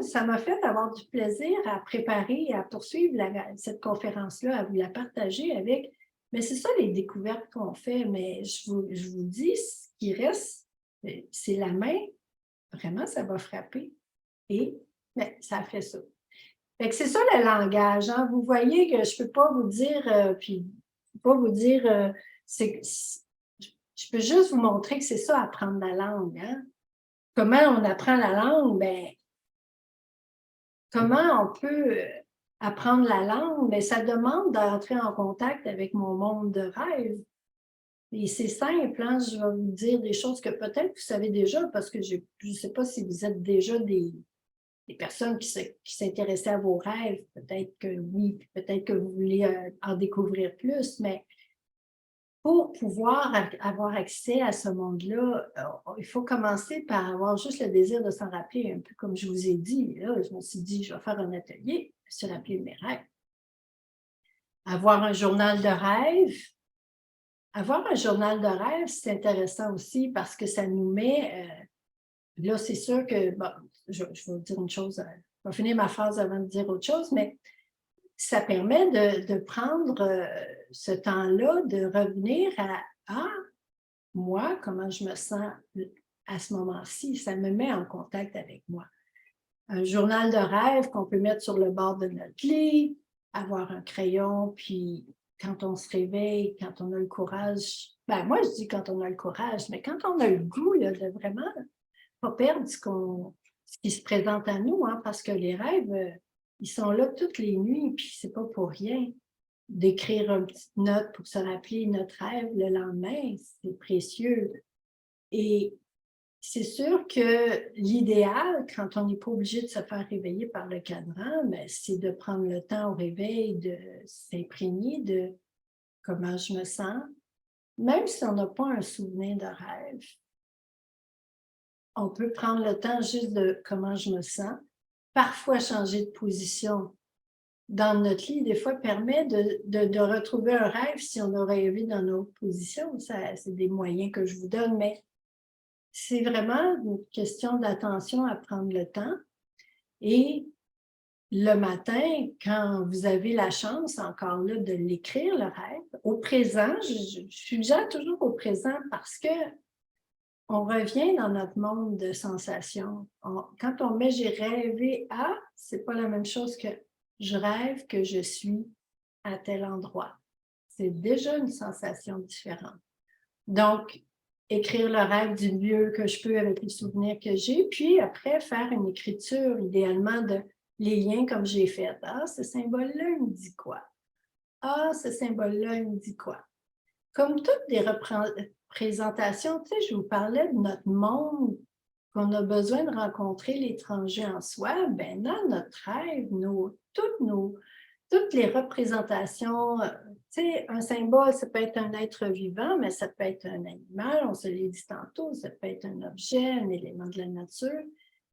ça m'a fait avoir du plaisir à préparer et à poursuivre cette conférence-là, à vous la partager avec... Mais c'est ça les découvertes qu'on fait, mais je vous dis, ce qui reste, c'est la main, vraiment, ça va frapper. Et ça a fait ça. Fait que c'est ça le langage. Hein? Vous voyez que je ne peux pas vous dire, je peux juste vous montrer que c'est ça, apprendre la langue. Hein? Comment on apprend la langue? Ben, comment on peut... apprendre la langue, mais ça demande d'entrer en contact avec mon monde de rêve. Et c'est simple, hein? Je vais vous dire des choses que peut-être vous savez déjà, parce que je ne sais pas si vous êtes déjà des personnes qui s'intéressaient à vos rêves. Peut-être que oui, peut-être que vous voulez en découvrir plus, mais pour pouvoir avoir accès à ce monde-là, il faut commencer par avoir juste le désir de s'en rappeler, un peu comme je vous ai dit. Là, je me suis dit, je vais faire un atelier, se rappeler de mes rêves. Avoir un journal de rêve. Avoir un journal de rêve, c'est intéressant aussi parce que ça nous met... là, c'est sûr que... Bon, je vais vous dire une chose, je vais finir ma phrase avant de dire autre chose, mais ça permet de prendre ce temps-là, de revenir à moi, comment je me sens à ce moment-ci. Ça me met en contact avec moi. Un journal de rêve qu'on peut mettre sur le bord de notre lit, avoir un crayon, puis quand on se réveille, quand on a le courage, ben moi je dis quand on a le courage, mais quand on a le goût là, de vraiment pas perdre ce qui se présente à nous, hein, parce que les rêves, ils sont là toutes les nuits, puis c'est pas pour rien. D'écrire une petite note pour se rappeler notre rêve le lendemain, c'est précieux. Et c'est sûr que l'idéal, quand on n'est pas obligé de se faire réveiller par le cadran, c'est de prendre le temps au réveil de s'imprégner de comment je me sens, même si on n'a pas un souvenir de rêve. On peut prendre le temps juste de comment je me sens. Parfois, changer de position dans notre lit, des fois, permet de retrouver un rêve si on aurait rêvé dans notre position. C'est des moyens que je vous donne, mais c'est vraiment une question d'attention à prendre le temps. Et le matin, quand vous avez la chance encore là de l'écrire, le rêve, au présent, je suggère toujours au présent parce que on revient dans notre monde de sensations. Quand on met « j'ai rêvé à », c'est pas la même chose que « je rêve que je suis à tel endroit ». C'est déjà une sensation différente. Donc, écrire le rêve du mieux que je peux avec les souvenirs que j'ai, puis après, faire une écriture, idéalement, de les liens comme j'ai fait. Ah, ce symbole-là, il me dit quoi? Ah, ce symbole-là, il me dit quoi? Comme toutes les représentations, tu sais, je vous parlais de notre monde, qu'on a besoin de rencontrer l'étranger en soi, bien, dans notre rêve, toutes les représentations, tu sais, un symbole, ça peut être un être vivant, mais ça peut être un animal, on se l'a dit tantôt, ça peut être un objet, un élément de la nature.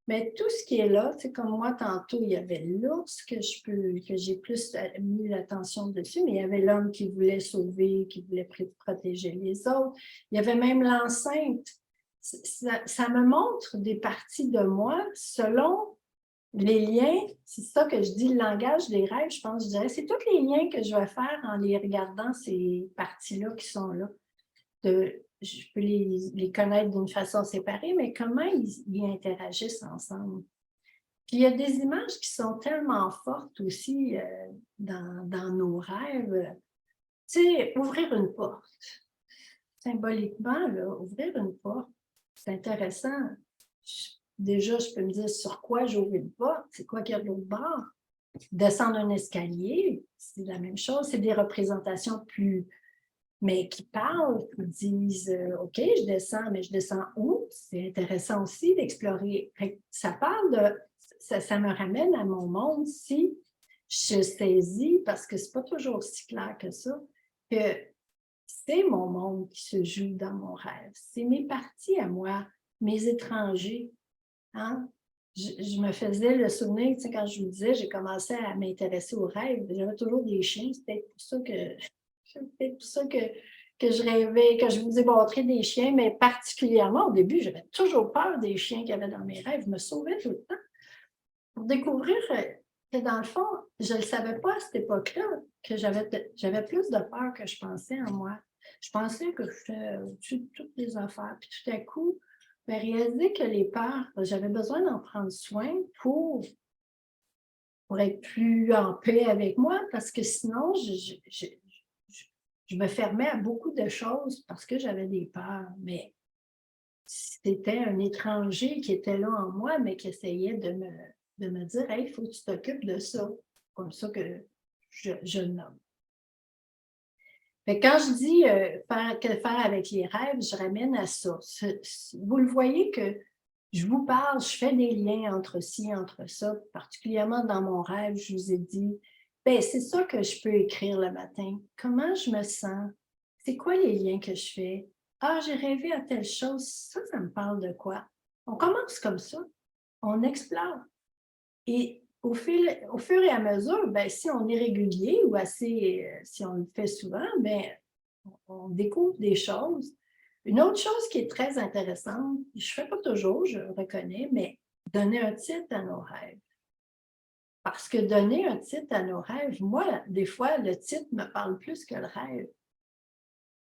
Mais tout ce qui est là, tu sais, comme moi, tantôt, il y avait l'ours que j'ai plus mis l'attention dessus, mais il y avait l'homme qui voulait sauver, qui voulait protéger les autres. Il y avait même l'enceinte. Ça me montre des parties de moi selon les liens. C'est ça que je dis, le langage des rêves, je pense, je dirais, c'est tous les liens que je vais faire en les regardant, ces parties-là qui sont là. Je peux les connaître d'une façon séparée, mais comment ils interagissent ensemble. Puis il y a des images qui sont tellement fortes aussi dans nos rêves. Tu sais, ouvrir une porte. Symboliquement, là, ouvrir une porte, c'est intéressant. Déjà, je peux me dire sur quoi j'ouvre une porte, c'est quoi qu'il y a de l'autre bord. Descendre un escalier, c'est la même chose, c'est des représentations plus... mais qui parlent, qui disent « OK, je descends, mais je descends où? » C'est intéressant aussi d'explorer. Ça parle de... Ça me ramène à mon monde si je saisis, parce que c'est pas toujours si clair que ça, que c'est mon monde qui se joue dans mon rêve. C'est mes parties à moi, mes étrangers. Hein? Je me faisais le souvenir, tu sais, quand je vous disais, j'ai commencé à m'intéresser aux rêves. J'avais toujours des chiens, c'est peut-être pour ça que je rêvais, que je vous ai montré des chiens, mais particulièrement au début, j'avais toujours peur des chiens qu'il y avait dans mes rêves. Je me sauvais tout le temps. Pour découvrir que dans le fond, je ne le savais pas à cette époque-là, que j'avais plus de peur que je pensais en moi. Je pensais que j'étais au-dessus de toutes les affaires. Puis tout à coup, réaliser que les peurs, j'avais besoin d'en prendre soin pour être plus en paix avec moi, parce que sinon, je me fermais à beaucoup de choses parce que j'avais des peurs. Mais c'était un étranger qui était là en moi, mais qui essayait de me dire « Hey, il faut que tu t'occupes de ça », comme ça que je le nomme. Mais quand je dis que faire avec les rêves, je ramène à ça. Vous le voyez que je vous parle, je fais des liens entre ci, entre ça, particulièrement dans mon rêve, je vous ai dit, ben c'est ça que je peux écrire le matin. Comment je me sens? C'est quoi les liens que je fais? Ah, j'ai rêvé à telle chose, ça me parle de quoi? On commence comme ça, on explore. Et au fur et à mesure, ben, si on est régulier ou si on le fait souvent, ben, on découvre des choses. Une autre chose qui est très intéressante, je ne fais pas toujours, je le reconnais, mais donner un titre à nos rêves. Parce que donner un titre à nos rêves, moi, des fois, le titre me parle plus que le rêve.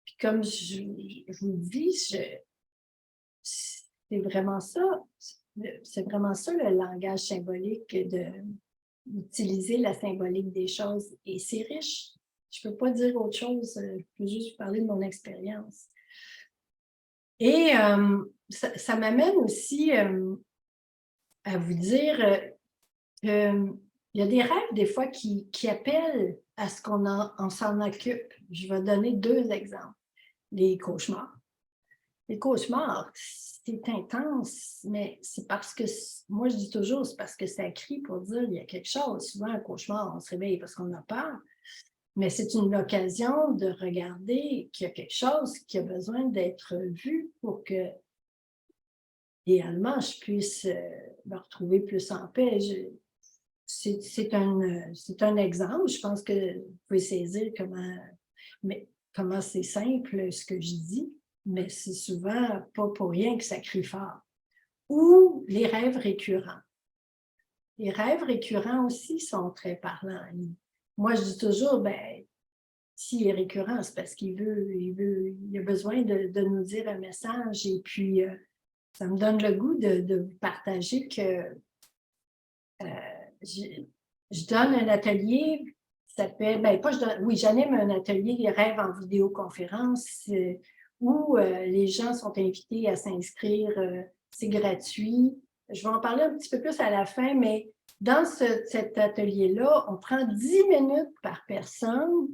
Puis comme je vous le dis, c'est vraiment ça. C'est vraiment ça le langage symbolique, d'utiliser la symbolique des choses. Et c'est riche. Je ne peux pas dire autre chose, je peux juste vous parler de mon expérience. Et ça m'amène aussi à vous dire qu'il y a des rêves des fois qui appellent à ce qu'on s'en occupe. Je vais donner 2 exemples. Les cauchemars. Les cauchemars, c'est intense, mais c'est parce que, moi je dis toujours, c'est parce que ça crie pour dire qu'il y a quelque chose. Souvent, un cauchemar, on se réveille parce qu'on a peur, mais c'est une occasion de regarder qu'il y a quelque chose qui a besoin d'être vu pour que, idéalement, je puisse me retrouver plus en paix. C'est un exemple, je pense que vous pouvez saisir comment c'est simple ce que je dis, mais c'est souvent pas pour rien que ça crie fort. Ou les rêves récurrents. Les rêves récurrents aussi sont très parlants. Moi, je dis toujours, ben, s'il est récurrent, c'est parce qu'il il a besoin de nous dire un message. Et puis, ça me donne le goût de vous partager que je donne un atelier qui s'appelle, j'anime un atelier rêve en vidéoconférence où les gens sont invités à s'inscrire. C'est gratuit. Je vais en parler un petit peu plus à la fin, mais dans cet atelier-là, on prend 10 minutes par personne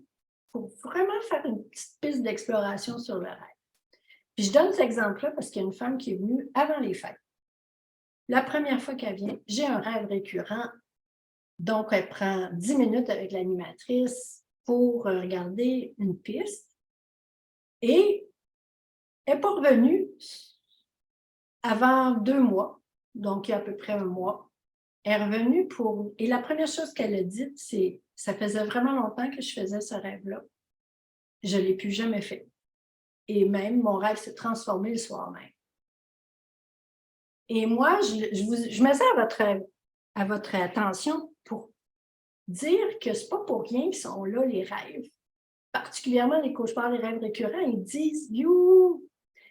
pour vraiment faire une petite piste d'exploration sur le rêve. Puis je donne cet exemple-là parce qu'il y a une femme qui est venue avant les fêtes. La première fois qu'elle vient, j'ai un rêve récurrent. Donc, elle prend 10 minutes avec l'animatrice pour regarder une piste. Et elle n'est pas revenue avant 2 mois, donc il y a à peu près 1 mois. Elle est revenue pour... Et la première chose qu'elle a dite, c'est « Ça faisait vraiment longtemps que je faisais ce rêve-là. Je ne l'ai plus jamais fait. Et même, mon rêve s'est transformé le soir même. » Et moi, je me sers à votre attention pour dire que ce n'est pas pour rien qu'ils sont là, les rêves. Particulièrement les cauchemars, les rêves récurrents, ils disent « You,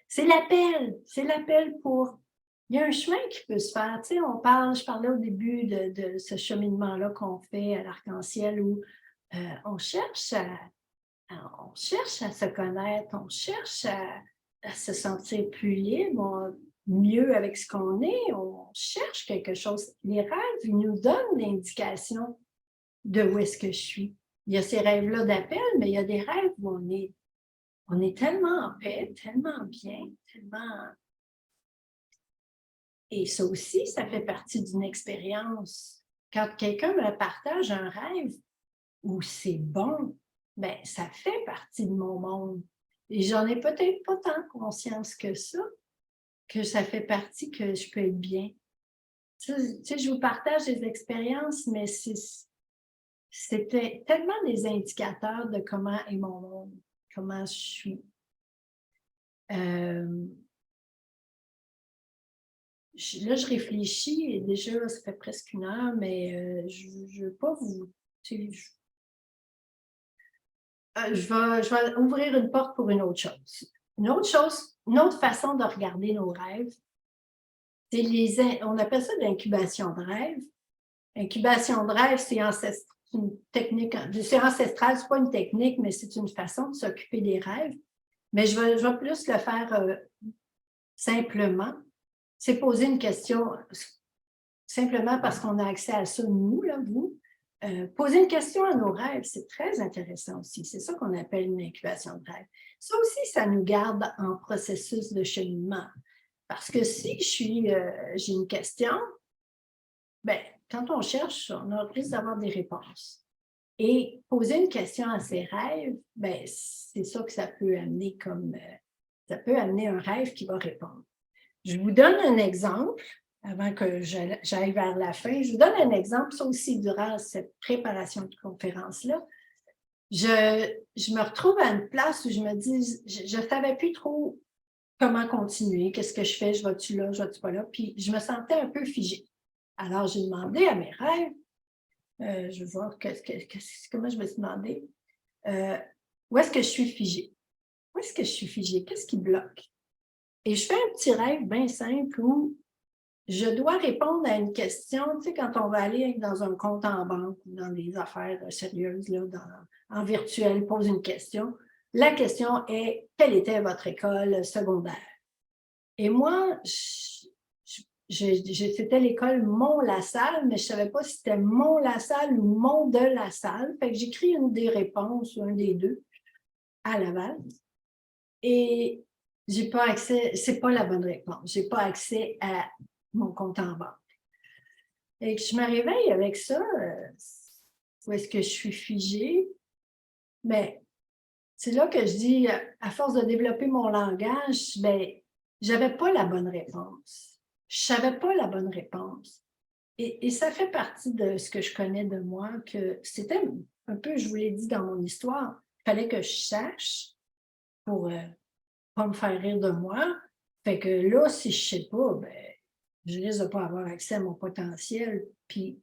c'est l'appel pour... » Il y a un chemin qui peut se faire. Tu sais, je parlais au début de ce cheminement-là qu'on fait à l'Arc-en-Ciel où on cherche à se connaître, on cherche à se sentir plus libre, mieux avec ce qu'on est, on cherche quelque chose. Les rêves, ils nous donnent l'indication de où est-ce que je suis. Il y a ces rêves-là d'appel, mais il y a des rêves où on est tellement en paix, tellement bien, tellement... Et ça aussi, ça fait partie d'une expérience. Quand quelqu'un me partage un rêve où c'est bon, ben ça fait partie de mon monde. Et j'en ai peut-être pas tant conscience que ça fait partie, que je peux être bien. Tu sais, je vous partage des expériences, mais c'était tellement des indicateurs de comment est mon monde, comment je suis. Là, je réfléchis et déjà, ça fait presque 1 heure, mais je ne veux pas vous... Tu sais, je vais ouvrir une porte pour une autre chose. Une autre façon de regarder nos rêves, c'est on appelle ça l'incubation de rêve. Incubation de rêve, c'est une technique, c'est ancestral, ce n'est pas une technique, mais c'est une façon de s'occuper des rêves. Mais je vais plus le faire simplement. C'est poser une question simplement parce qu'on a accès à ça, nous, là, vous. Poser une question à nos rêves, c'est très intéressant aussi. C'est ça qu'on appelle une incubation de rêve. Ça aussi, ça nous garde en processus de cheminement. Parce que si j'ai une question, ben, quand on cherche, on a le risque d'avoir des réponses. Et poser une question à ses rêves, ben, c'est ça que ça peut amener ça peut amener un rêve qui va répondre. Je vous donne un exemple, avant que j'aille vers la fin. Je vous donne un exemple, ça aussi, durant cette préparation de conférence-là. Je me retrouve à une place où je me dis, je ne savais plus trop comment continuer, qu'est-ce que je fais, je vais-tu là, je vais-tu pas là, puis je me sentais un peu figée. Alors, j'ai demandé à mes rêves, je vais voir comment je me suis demandé, où est-ce que je suis figée? Où est-ce que je suis figée? Qu'est-ce qui bloque? Et je fais un petit rêve bien simple où je dois répondre à une question, tu sais, quand on va aller dans un compte en banque ou dans des affaires sérieuses, là, en virtuel, pose une question. La question est, quelle était votre école secondaire? Et moi, c'était l'école Mont-la-Salle, mais je ne savais pas si c'était Mont-la-Salle ou Mont-de-la-Salle. Fait que j'écris une des réponses, ou un des deux, à Laval. Et j'ai pas accès, c'est pas la bonne réponse. J'ai pas accès à mon compte en banque. Et que je me réveille avec ça, où est-ce que je suis figée? Mais c'est là que je dis, à force de développer mon langage, ben, j'avais pas la bonne réponse. Je savais pas la bonne réponse. Et ça fait partie de ce que je connais de moi, que c'était un peu, je vous l'ai dit dans mon histoire, il fallait que je sache pour pas me faire rire de moi. Fait que là, si je sais pas, ben, je risque de pas avoir accès à mon potentiel, puis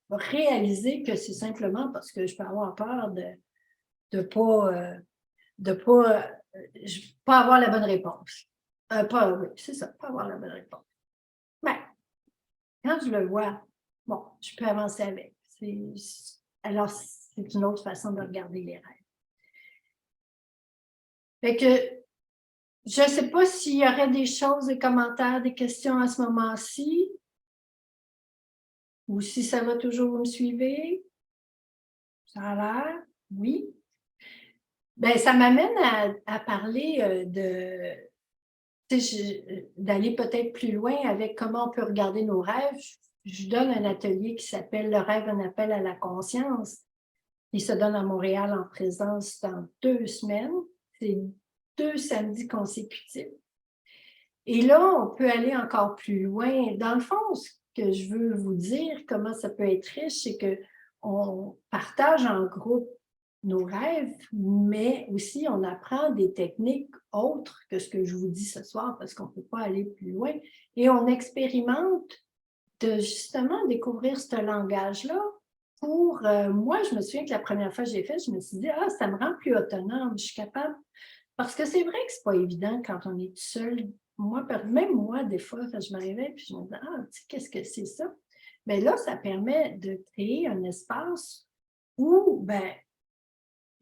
réaliser que c'est simplement parce que je peux avoir peur pas avoir la bonne réponse. Oui, c'est ça, pas avoir la bonne réponse. Mais quand je le vois, bon, je peux avancer avec. Alors, c'est une autre façon de regarder les rêves. Fait que, je ne sais pas s'il y aurait des choses, des commentaires, des questions à ce moment-ci, ou si ça va toujours, vous me suivez. Ça a l'air, oui. Bien, ça m'amène à parler d'aller peut-être plus loin avec comment on peut regarder nos rêves. Je donne un atelier qui s'appelle « Le rêve, un appel à la conscience ». Il se donne à Montréal en présence dans 2 semaines. C'est 2 samedis consécutifs. Et là, on peut aller encore plus loin. Dans le fond, ce que je veux vous dire, comment ça peut être riche, c'est qu'on partage en groupe nos rêves, mais aussi on apprend des techniques autres que ce que je vous dis ce soir, parce qu'on ne peut pas aller plus loin. Et on expérimente de justement découvrir ce langage-là. Pour moi, je me souviens que la première fois que j'ai fait, je me suis dit, ça me rend plus autonome, je suis capable. Parce que c'est vrai que c'est pas évident quand on est tout seul. Même moi, des fois, quand je m'arrivais, puis je me disais, tu sais, qu'est-ce que c'est ça? Bien là, ça permet de créer un espace où,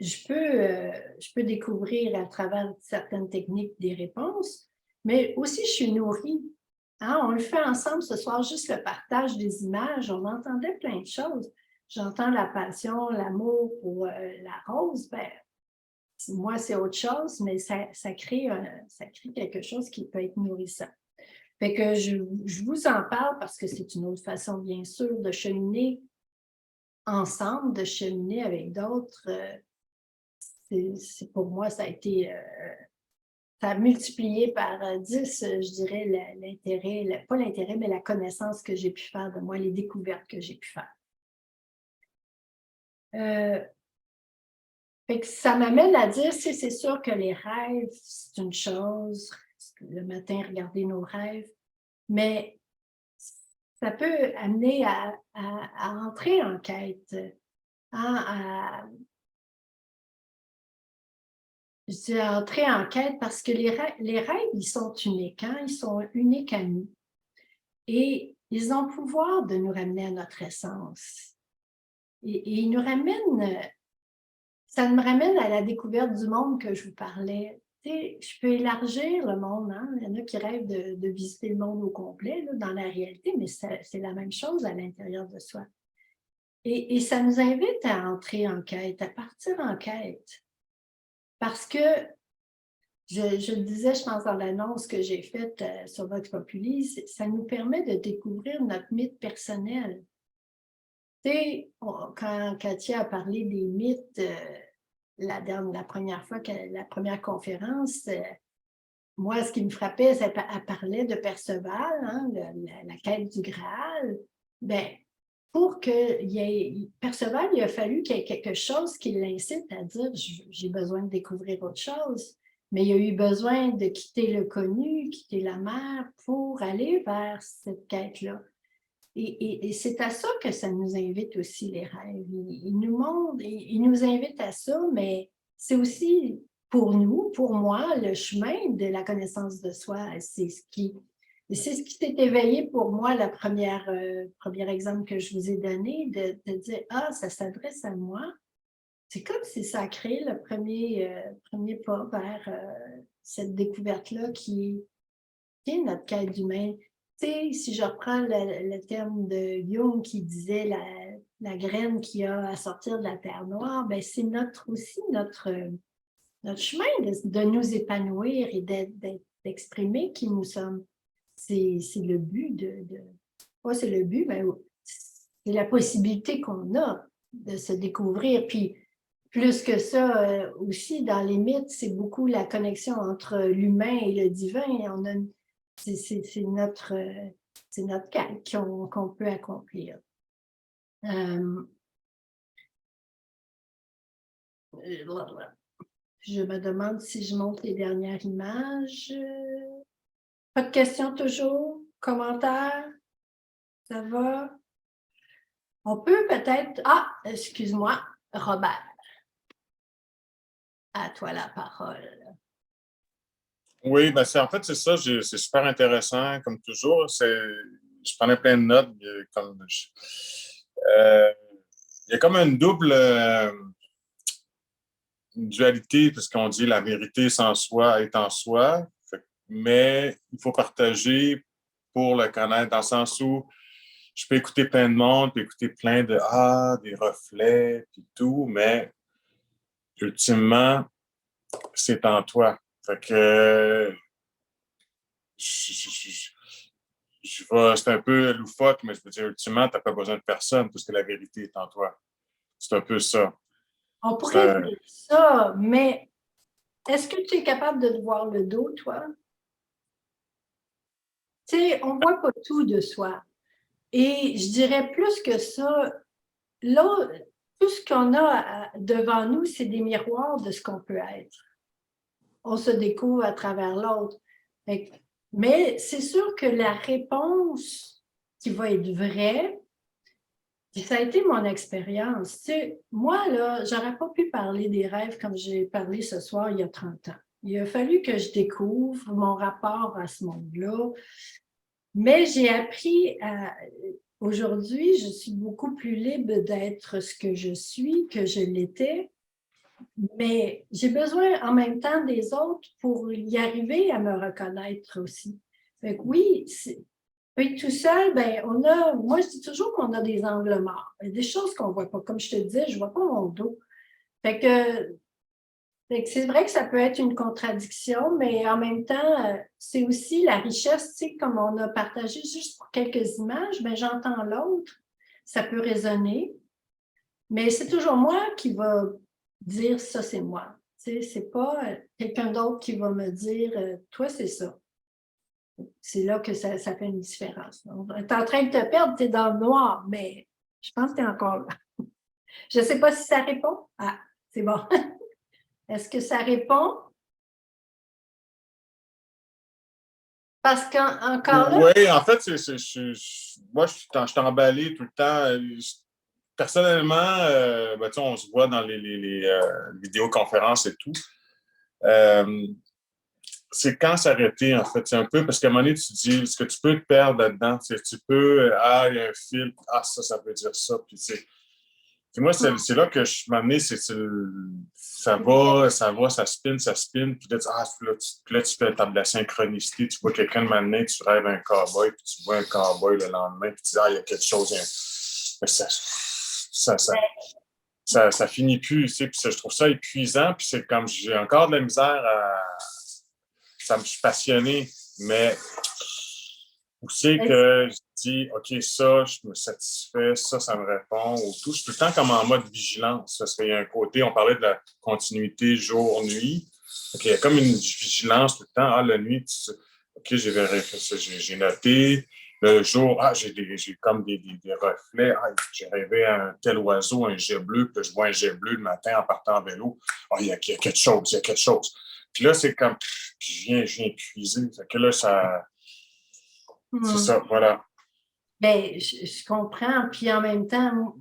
je peux découvrir à travers certaines techniques des réponses, mais aussi je suis nourrie. Hein, on le fait ensemble ce soir, juste le partage des images, on entendait plein de choses. J'entends la passion, l'amour pour la rose, moi, c'est autre chose, mais ça crée quelque chose qui peut être nourrissant. Fait que je vous en parle parce que c'est une autre façon, bien sûr, de cheminer ensemble, de cheminer avec d'autres. Pour moi, ça a été... ça a multiplié par 10, je dirais, l'intérêt, pas l'intérêt, mais la connaissance que j'ai pu faire de moi, les découvertes que j'ai pu faire. Fait que ça m'amène à dire, c'est sûr que les rêves, c'est une chose, le matin, regarder nos rêves, mais ça peut amener à entrer en quête, je dis à entrer en quête parce que les rêves, ils sont uniques, hein? Ils sont uniques à nous. Et ils ont le pouvoir de nous ramener à notre essence. Et ils nous ramènent... Ça me ramène à la découverte du monde que je vous parlais. Tu sais, je peux élargir le monde. Hein? Il y en a qui rêvent de visiter le monde au complet là, dans la réalité, mais c'est la même chose à l'intérieur de soi. Et ça nous invite à entrer en quête, à partir en quête. Parce que, je le disais, je pense, dans l'annonce que j'ai faite sur Vox Populi, ça nous permet de découvrir notre mythe personnel. Tu sais, quand Katia a parlé des mythes, la première fois, la première conférence, moi, ce qui me frappait, c'est qu'elle parlait de Perceval, hein, la quête du Graal. Bien, pour que Perceval, il a fallu qu'il y ait quelque chose qui l'incite à dire « j'ai besoin de découvrir autre chose ». Mais il a eu besoin de quitter le connu, quitter la mer pour aller vers cette quête-là. Et c'est à ça que ça nous invite aussi, les rêves. Ils nous montrent, ils nous invitent à ça, mais c'est aussi pour nous, pour moi, le chemin de la connaissance de soi. C'est ce qui s'est éveillé pour moi, le premier exemple que je vous ai donné, de dire « Ah, ça s'adresse à moi ». C'est comme si ça a créé le premier pas vers cette découverte-là qui est notre quête d'humain. Tu sais, si je reprends le terme de Jung qui disait la graine qui a à sortir de la terre noire, ben c'est aussi notre chemin de nous épanouir et d'exprimer qui nous sommes. C'est le but c'est le but, mais c'est la possibilité qu'on a de se découvrir. Puis, plus que ça, aussi, dans les mythes, c'est beaucoup la connexion entre l'humain et le divin. C'est notre quête qu'on peut accomplir. Je me demande si je montre les dernières images. Pas de questions toujours? Commentaires? Ça va? On peut peut-être... Ah, excuse-moi, Robert. À toi la parole. Oui, ben en fait, c'est ça, c'est super intéressant, comme toujours. Je prenais plein de notes. Il y a comme une double dualité, parce qu'on dit la vérité sans soi est en soi, mais il faut partager pour le connaître, dans le sens où je peux écouter plein de monde, puis écouter plein des reflets, puis tout, mais ultimement, c'est en toi. Fait que c'est un peu loufoque, mais je veux dire, ultimement, tu n'as pas besoin de personne parce que la vérité est en toi. C'est un peu ça. On pourrait dire ça, mais est-ce que tu es capable de te voir le dos, toi? Tu sais, on ne voit pas tout de soi. Et je dirais plus que ça, là, tout ce qu'on a devant nous, c'est des miroirs de ce qu'on peut être. On se découvre à travers l'autre. Mais c'est sûr que la réponse qui va être vraie, ça a été mon expérience. Tu sais, moi, là, j'aurais pas pu parler des rêves comme j'ai parlé ce soir il y a 30 ans. Il a fallu que je découvre mon rapport à ce monde-là. Mais j'ai appris aujourd'hui, je suis beaucoup plus libre d'être ce que je suis, que je l'étais. Mais j'ai besoin en même temps des autres pour y arriver à me reconnaître aussi. Fait que oui, puis tout seul, ben, moi je dis toujours qu'on a des angles morts, des choses qu'on ne voit pas. Comme je te disais, je ne vois pas mon dos. Fait que c'est vrai que ça peut être une contradiction, mais en même temps, c'est aussi la richesse, tu sais, comme on a partagé juste pour quelques images, ben, j'entends l'autre, ça peut résonner, mais c'est toujours moi qui va dire ça, c'est moi. Tu sais, c'est pas quelqu'un d'autre qui va me dire toi, c'est ça. C'est là que ça fait une différence. Tu es en train de te perdre, tu es dans le noir, mais je pense que tu es encore là. Je ne sais pas si ça répond. Ah, c'est bon. Est-ce que ça répond? Parce qu'encore là... Oui, en fait, moi, je suis emballé tout le temps. Personnellement, ben, on se voit dans les vidéoconférences et tout. C'est quand s'arrêter, en fait. C'est un peu, parce qu'à un moment donné, tu te dis, est-ce que tu peux te perdre là-dedans? Tu peux, il y a un fil, ça veut dire ça. Puis moi, c'est là que je m'amenais, ça va, ça spin, puis là, tu fais de la synchronicité, tu vois quelqu'un de m'amener, tu rêves un cowboy, puis tu vois un cowboy le lendemain, puis tu dis, il y a quelque chose. Ça finit plus, tu sais, puis je trouve ça épuisant, puis c'est comme j'ai encore de la misère je suis passionné, mais où c'est que je dis, OK, ça, je me satisfais, ça me répond, ou tout. Je suis tout le temps comme en mode vigilance, parce qu'il y a un côté, on parlait de la continuité jour-nuit, il y a comme une vigilance tout le temps. La nuit, OK, j'ai noté. Le jour, j'ai comme des reflets. J'ai rêvé à un tel oiseau, un jet bleu, puis là, je vois un jet bleu le matin en partant en vélo. Il y a quelque chose. Puis là, c'est comme, puis je viens épuiser. Fait que là, c'est ça, voilà. Bien, je comprends. Puis en même temps,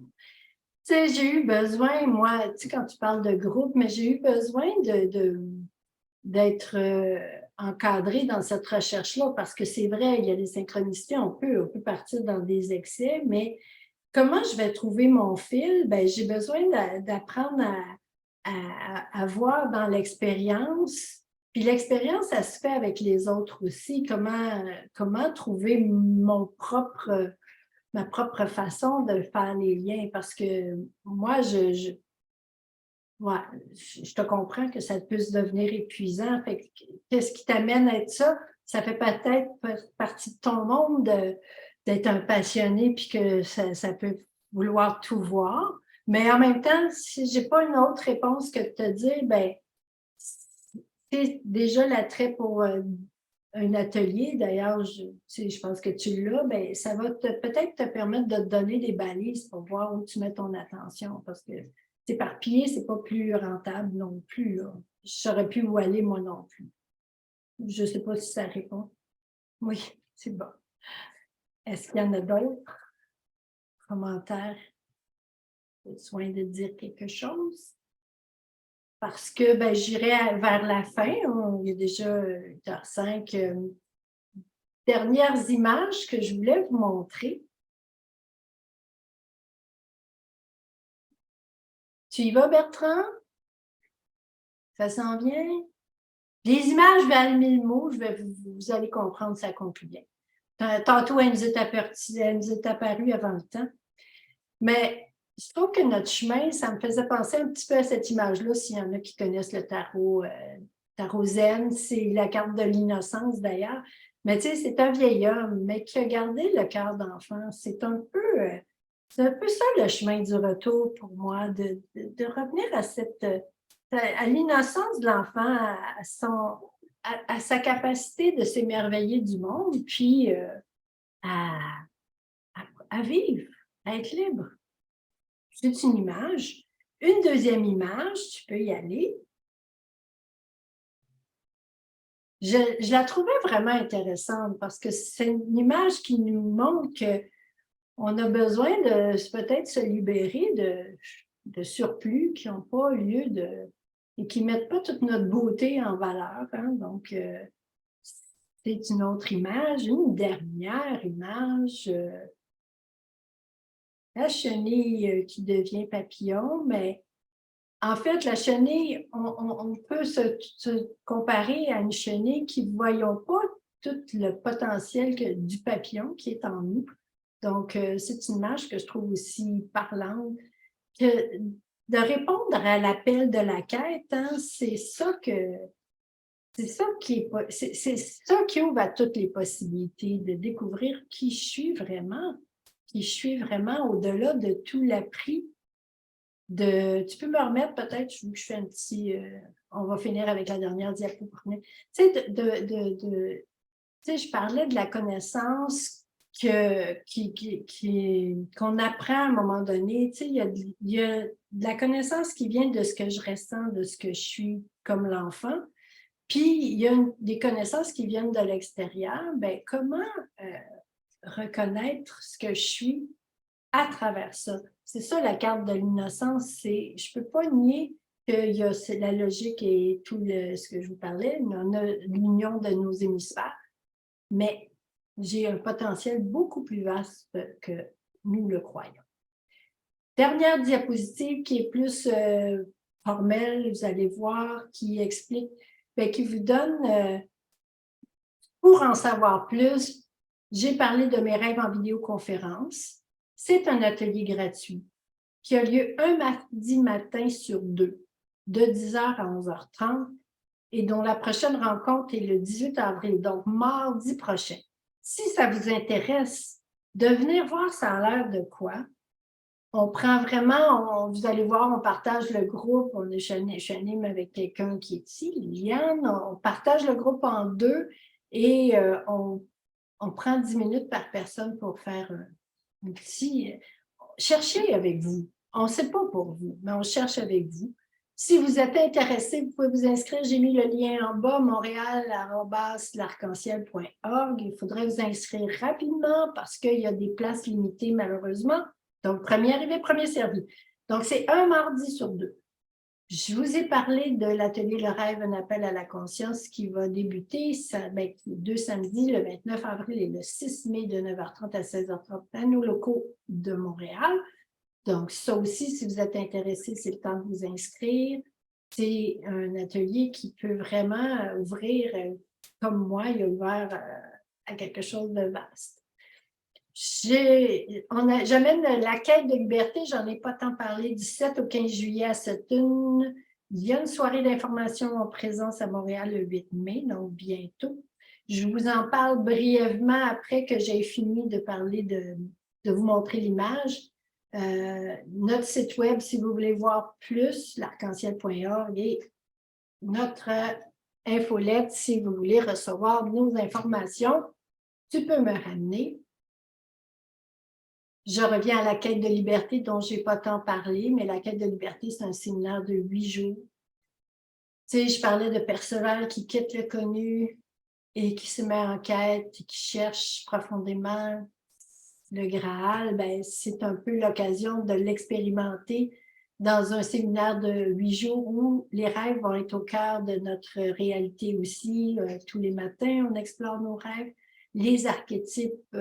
tu sais, j'ai eu besoin, moi, tu sais, quand tu parles de groupe, mais j'ai eu besoin d'être encadrée dans cette recherche-là, parce que c'est vrai, il y a des synchronicités, on peut partir dans des excès, mais comment je vais trouver mon fil? Bien, j'ai besoin d'apprendre à voir dans l'expérience. Puis l'expérience, ça se fait avec les autres aussi. Comment trouver ma propre façon de faire les liens? Parce que moi, je te comprends que ça peut se devenir épuisant. Fait que, qu'est-ce qui t'amène à être ça? Ça fait peut-être partie de ton monde d'être un passionné puis que ça peut vouloir tout voir. Mais en même temps, si je n'ai pas une autre réponse que de te dire, bien, c'est déjà l'attrait pour un atelier. D'ailleurs, je pense que tu l'as, bien, ça va peut-être te permettre de te donner des balises pour voir où tu mets ton attention. Parce que s'éparpiller, ce n'est pas plus rentable non plus. Là. Je ne saurais plus où aller, moi non plus. Je ne sais pas si ça répond. Oui, c'est bon. Est-ce qu'il y en a d'autres commentaires? Besoin de dire quelque chose? parce que ben, j'irai vers la fin. Il est déjà 8h05. Dernières images que je voulais vous montrer. Tu y vas, Bertrand? Ça s'en vient? Les images, je vais allumer le mot, vous allez comprendre, ça conclut bien. Tantôt, elle nous est apparue avant le temps. Mais je trouve que notre chemin, ça me faisait penser un petit peu à cette image-là, s'il y en a qui connaissent le tarot zen, c'est la carte de l'innocence d'ailleurs. Mais tu sais, c'est un vieil homme, mais qui a gardé le cœur d'enfant. C'est un peu ça le chemin du retour pour moi, de revenir à l'innocence de l'enfant, à sa capacité de s'émerveiller du monde, puis à vivre, à être libre. C'est une image. Une deuxième image, tu peux y aller. Je la trouvais vraiment intéressante parce que c'est une image qui nous montre qu'on a besoin de peut-être se libérer de surplus qui n'ont pas lieu et qui ne mettent pas toute notre beauté en valeur. Hein? Donc, c'est une autre image, une dernière image. La chenille qui devient papillon, mais en fait, la chenille, on peut se comparer à une chenille qui ne voyons pas tout le potentiel du papillon qui est en nous. Donc, c'est une image que je trouve aussi parlante. De répondre à l'appel de la quête, hein, c'est ça qui ouvre à toutes les possibilités, de découvrir qui je suis vraiment au-delà de tout l'appris. Tu peux me remettre peut-être, je fais un petit, on va finir avec la dernière diapo. Tu sais, je parlais de la connaissance qu'on apprend à un moment donné. Tu sais, il y a de la connaissance qui vient de ce que je ressens, de ce que je suis comme l'enfant. Puis, il y a des connaissances qui viennent de l'extérieur. Ben, comment reconnaître ce que je suis à travers ça? C'est ça la carte de l'innocence. Je ne peux pas nier qu'il y a la logique et tout ce que je vous parlais. On a l'union de nos hémisphères. Mais j'ai un potentiel beaucoup plus vaste que nous le croyons. Dernière diapositive qui est plus formelle, vous allez voir, qui explique, qui vous donne, pour en savoir plus, j'ai parlé de mes rêves en vidéoconférence. C'est un atelier gratuit qui a lieu un mardi matin sur 2, de 10h à 11h30, et dont la prochaine rencontre est le 18 avril, donc mardi prochain. Si ça vous intéresse de venir voir ça a l'air de quoi, on prend vraiment, vous allez voir, on partage le groupe, j'anime avec quelqu'un qui est ici, Liliane, on partage le groupe en 2 et on prend 10 minutes par personne pour faire un petit... Cherchez avec vous. On ne sait pas pour vous, mais on cherche avec vous. Si vous êtes intéressé, vous pouvez vous inscrire. J'ai mis le lien en bas, montréal@larc-en-ciel.org. Il faudrait vous inscrire rapidement parce qu'il y a des places limitées, malheureusement. Donc, premier arrivé, premier servi. Donc, c'est un mardi sur 2. Je vous ai parlé de l'atelier Le Rêve, un appel à la conscience qui va débuter les 2 samedis, le 29 avril et le 6 mai de 9h30 à 16h30 à nos locaux de Montréal. Donc, ça aussi, si vous êtes intéressé, c'est le temps de vous inscrire. C'est un atelier qui peut vraiment ouvrir, comme moi, il a ouvert à quelque chose de vaste. J'amène la quête de liberté, j'en ai pas tant parlé, du 7 au 15 juillet à Sutton. Il y a une soirée d'information en présence à Montréal le 8 mai, donc bientôt. Je vous en parle brièvement après que j'ai fini de parler de vous montrer l'image. Notre site web, si vous voulez voir plus, larc-en-ciel.org, et notre infolette, si vous voulez recevoir nos informations, tu peux me ramener. Je reviens à la quête de liberté dont je n'ai pas tant parlé, mais la quête de liberté, c'est un séminaire de 8 jours. Tu sais, je parlais de Perceval qui quitte le connu et qui se met en quête et qui cherche profondément le Graal. Ben, c'est un peu l'occasion de l'expérimenter dans un séminaire de 8 jours où les rêves vont être au cœur de notre réalité aussi. Tous les matins, on explore nos rêves. Les archétypes,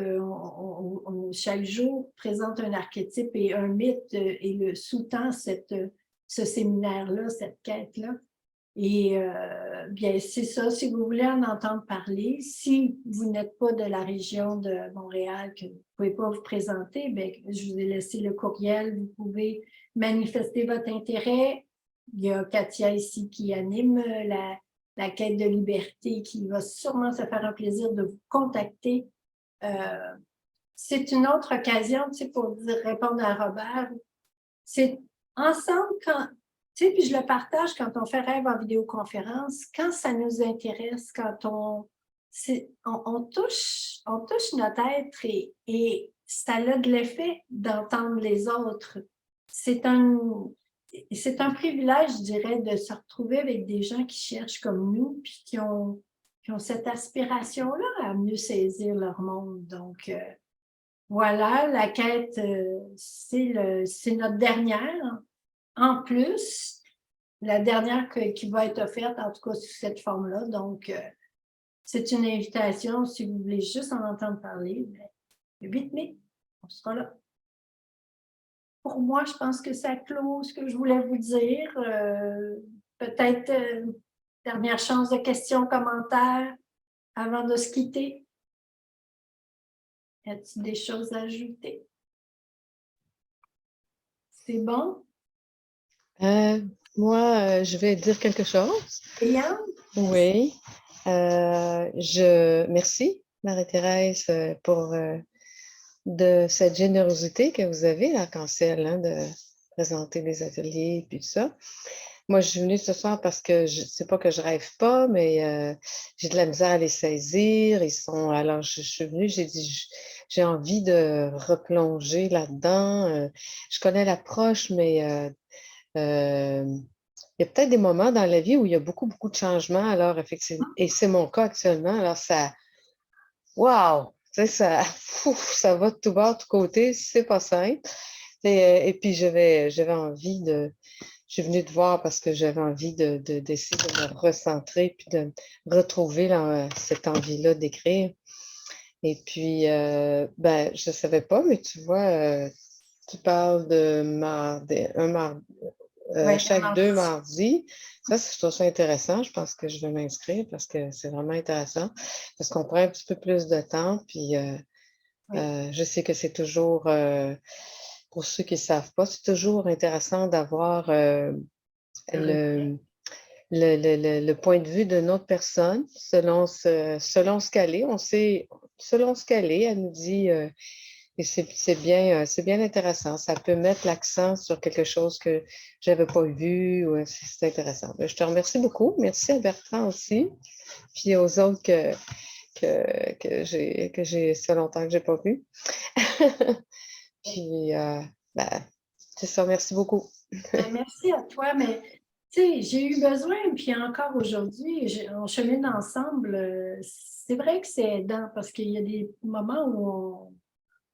chaque jour, présente un archétype et un mythe et le sous-tend ce séminaire-là, cette quête-là. Et bien, c'est ça, si vous voulez en entendre parler, si vous n'êtes pas de la région de Montréal, que vous ne pouvez pas vous présenter, bien, je vous ai laissé le courriel, vous pouvez manifester votre intérêt. Il y a Katia ici qui anime la quête de liberté, qui va sûrement se faire un plaisir de vous contacter. C'est une autre occasion, tu sais, pour répondre à Robert. C'est ensemble, quand... Tu sais, puis je le partage quand on fait rêve en vidéoconférence, quand ça nous intéresse, quand on touche notre être et ça a de l'effet d'entendre les autres. C'est un privilège, je dirais, de se retrouver avec des gens qui cherchent comme nous, puis qui ont cette aspiration-là à mieux saisir leur monde. Donc, voilà, la quête, c'est notre dernière. En plus, la dernière qui va être offerte, en tout cas sous cette forme-là. Donc, c'est une invitation, si vous voulez juste en entendre parler, le 8 mai, on sera là. Pour moi, je pense que ça clôt ce que je voulais vous dire. Peut-être dernière chance de questions, commentaires avant de se quitter. Y a-t-il des choses à ajouter? C'est bon? Moi, je vais dire quelque chose. Yann? Oui. Merci, Marie-Thérèse, pour de cette générosité que vous avez, l'arc-en-ciel, hein, de présenter des ateliers et tout ça. Moi, je suis venue ce soir parce que c'est pas que je rêve pas, mais j'ai de la misère à les saisir. Alors, je suis venue, j'ai dit, j'ai envie de replonger là-dedans. Je connais l'approche, mais il y a peut-être des moments dans la vie où il y a beaucoup, beaucoup de changements. Alors, effectivement, et c'est mon cas actuellement. Alors, wow! Tu sais, ça va de tout bord, de tout côté, c'est pas simple. Et puis, j'avais envie je suis venue te voir parce que j'avais envie d'essayer de me recentrer puis de retrouver cette envie-là d'écrire. Et puis, ben, je ne savais pas, mais tu vois, tu parles de chaque 2 mardis. Ça, je trouve ça intéressant. Je pense que je vais m'inscrire parce que c'est vraiment intéressant. Parce qu'on prend un petit peu plus de temps. Puis, je sais que c'est toujours, pour ceux qui ne savent pas, c'est toujours intéressant d'avoir le point de vue d'une autre personne selon ce qu'elle est. On sait, selon ce qu'elle est, elle nous dit, et c'est bien intéressant. Ça peut mettre l'accent sur quelque chose que je n'avais pas vu. C'est intéressant. Je te remercie beaucoup. Merci à Bertrand aussi. Puis aux autres que j'ai ça longtemps que je n'ai pas vu. Puis, ben, c'est ça. Merci beaucoup. Merci à toi, mais tu sais, j'ai eu besoin, puis encore aujourd'hui, on chemine ensemble. C'est vrai que c'est aidant parce qu'il y a des moments où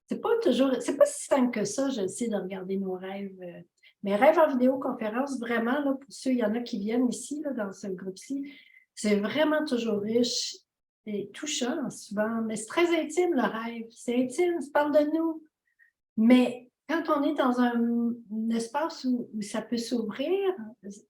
c'est pas si simple que ça, je sais, de regarder nos rêves. Mais rêves en vidéoconférence, vraiment, là, pour ceux, il y en a qui viennent ici, là, dans ce groupe-ci, c'est vraiment toujours riche et touchant souvent, mais c'est très intime le rêve. C'est intime, ça parle de nous. Mais quand on est dans un espace où ça peut s'ouvrir,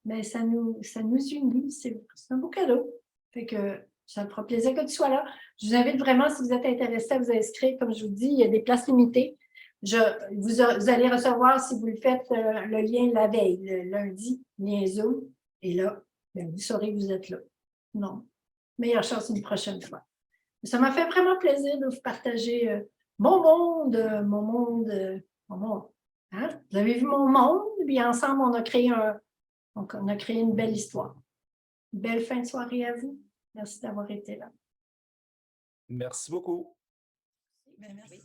ben ça nous unit. C'est un beau cadeau. Fait que ça me fera plaisir que tu sois là. Je vous invite vraiment, si vous êtes intéressé, à vous inscrire. Comme je vous dis, il y a des places limitées. Vous allez recevoir, si vous le faites, le lien la veille, le lundi, lien Zoom. Et là, ben, vous saurez que vous êtes là. Non. Meilleure chance une prochaine fois. Ça m'a fait vraiment plaisir de vous partager mon monde. Hein? Vous avez vu mon monde, puis ensemble, on a créé une belle histoire. Belle fin de soirée à vous. Merci d'avoir été là. Merci beaucoup. Ben, merci.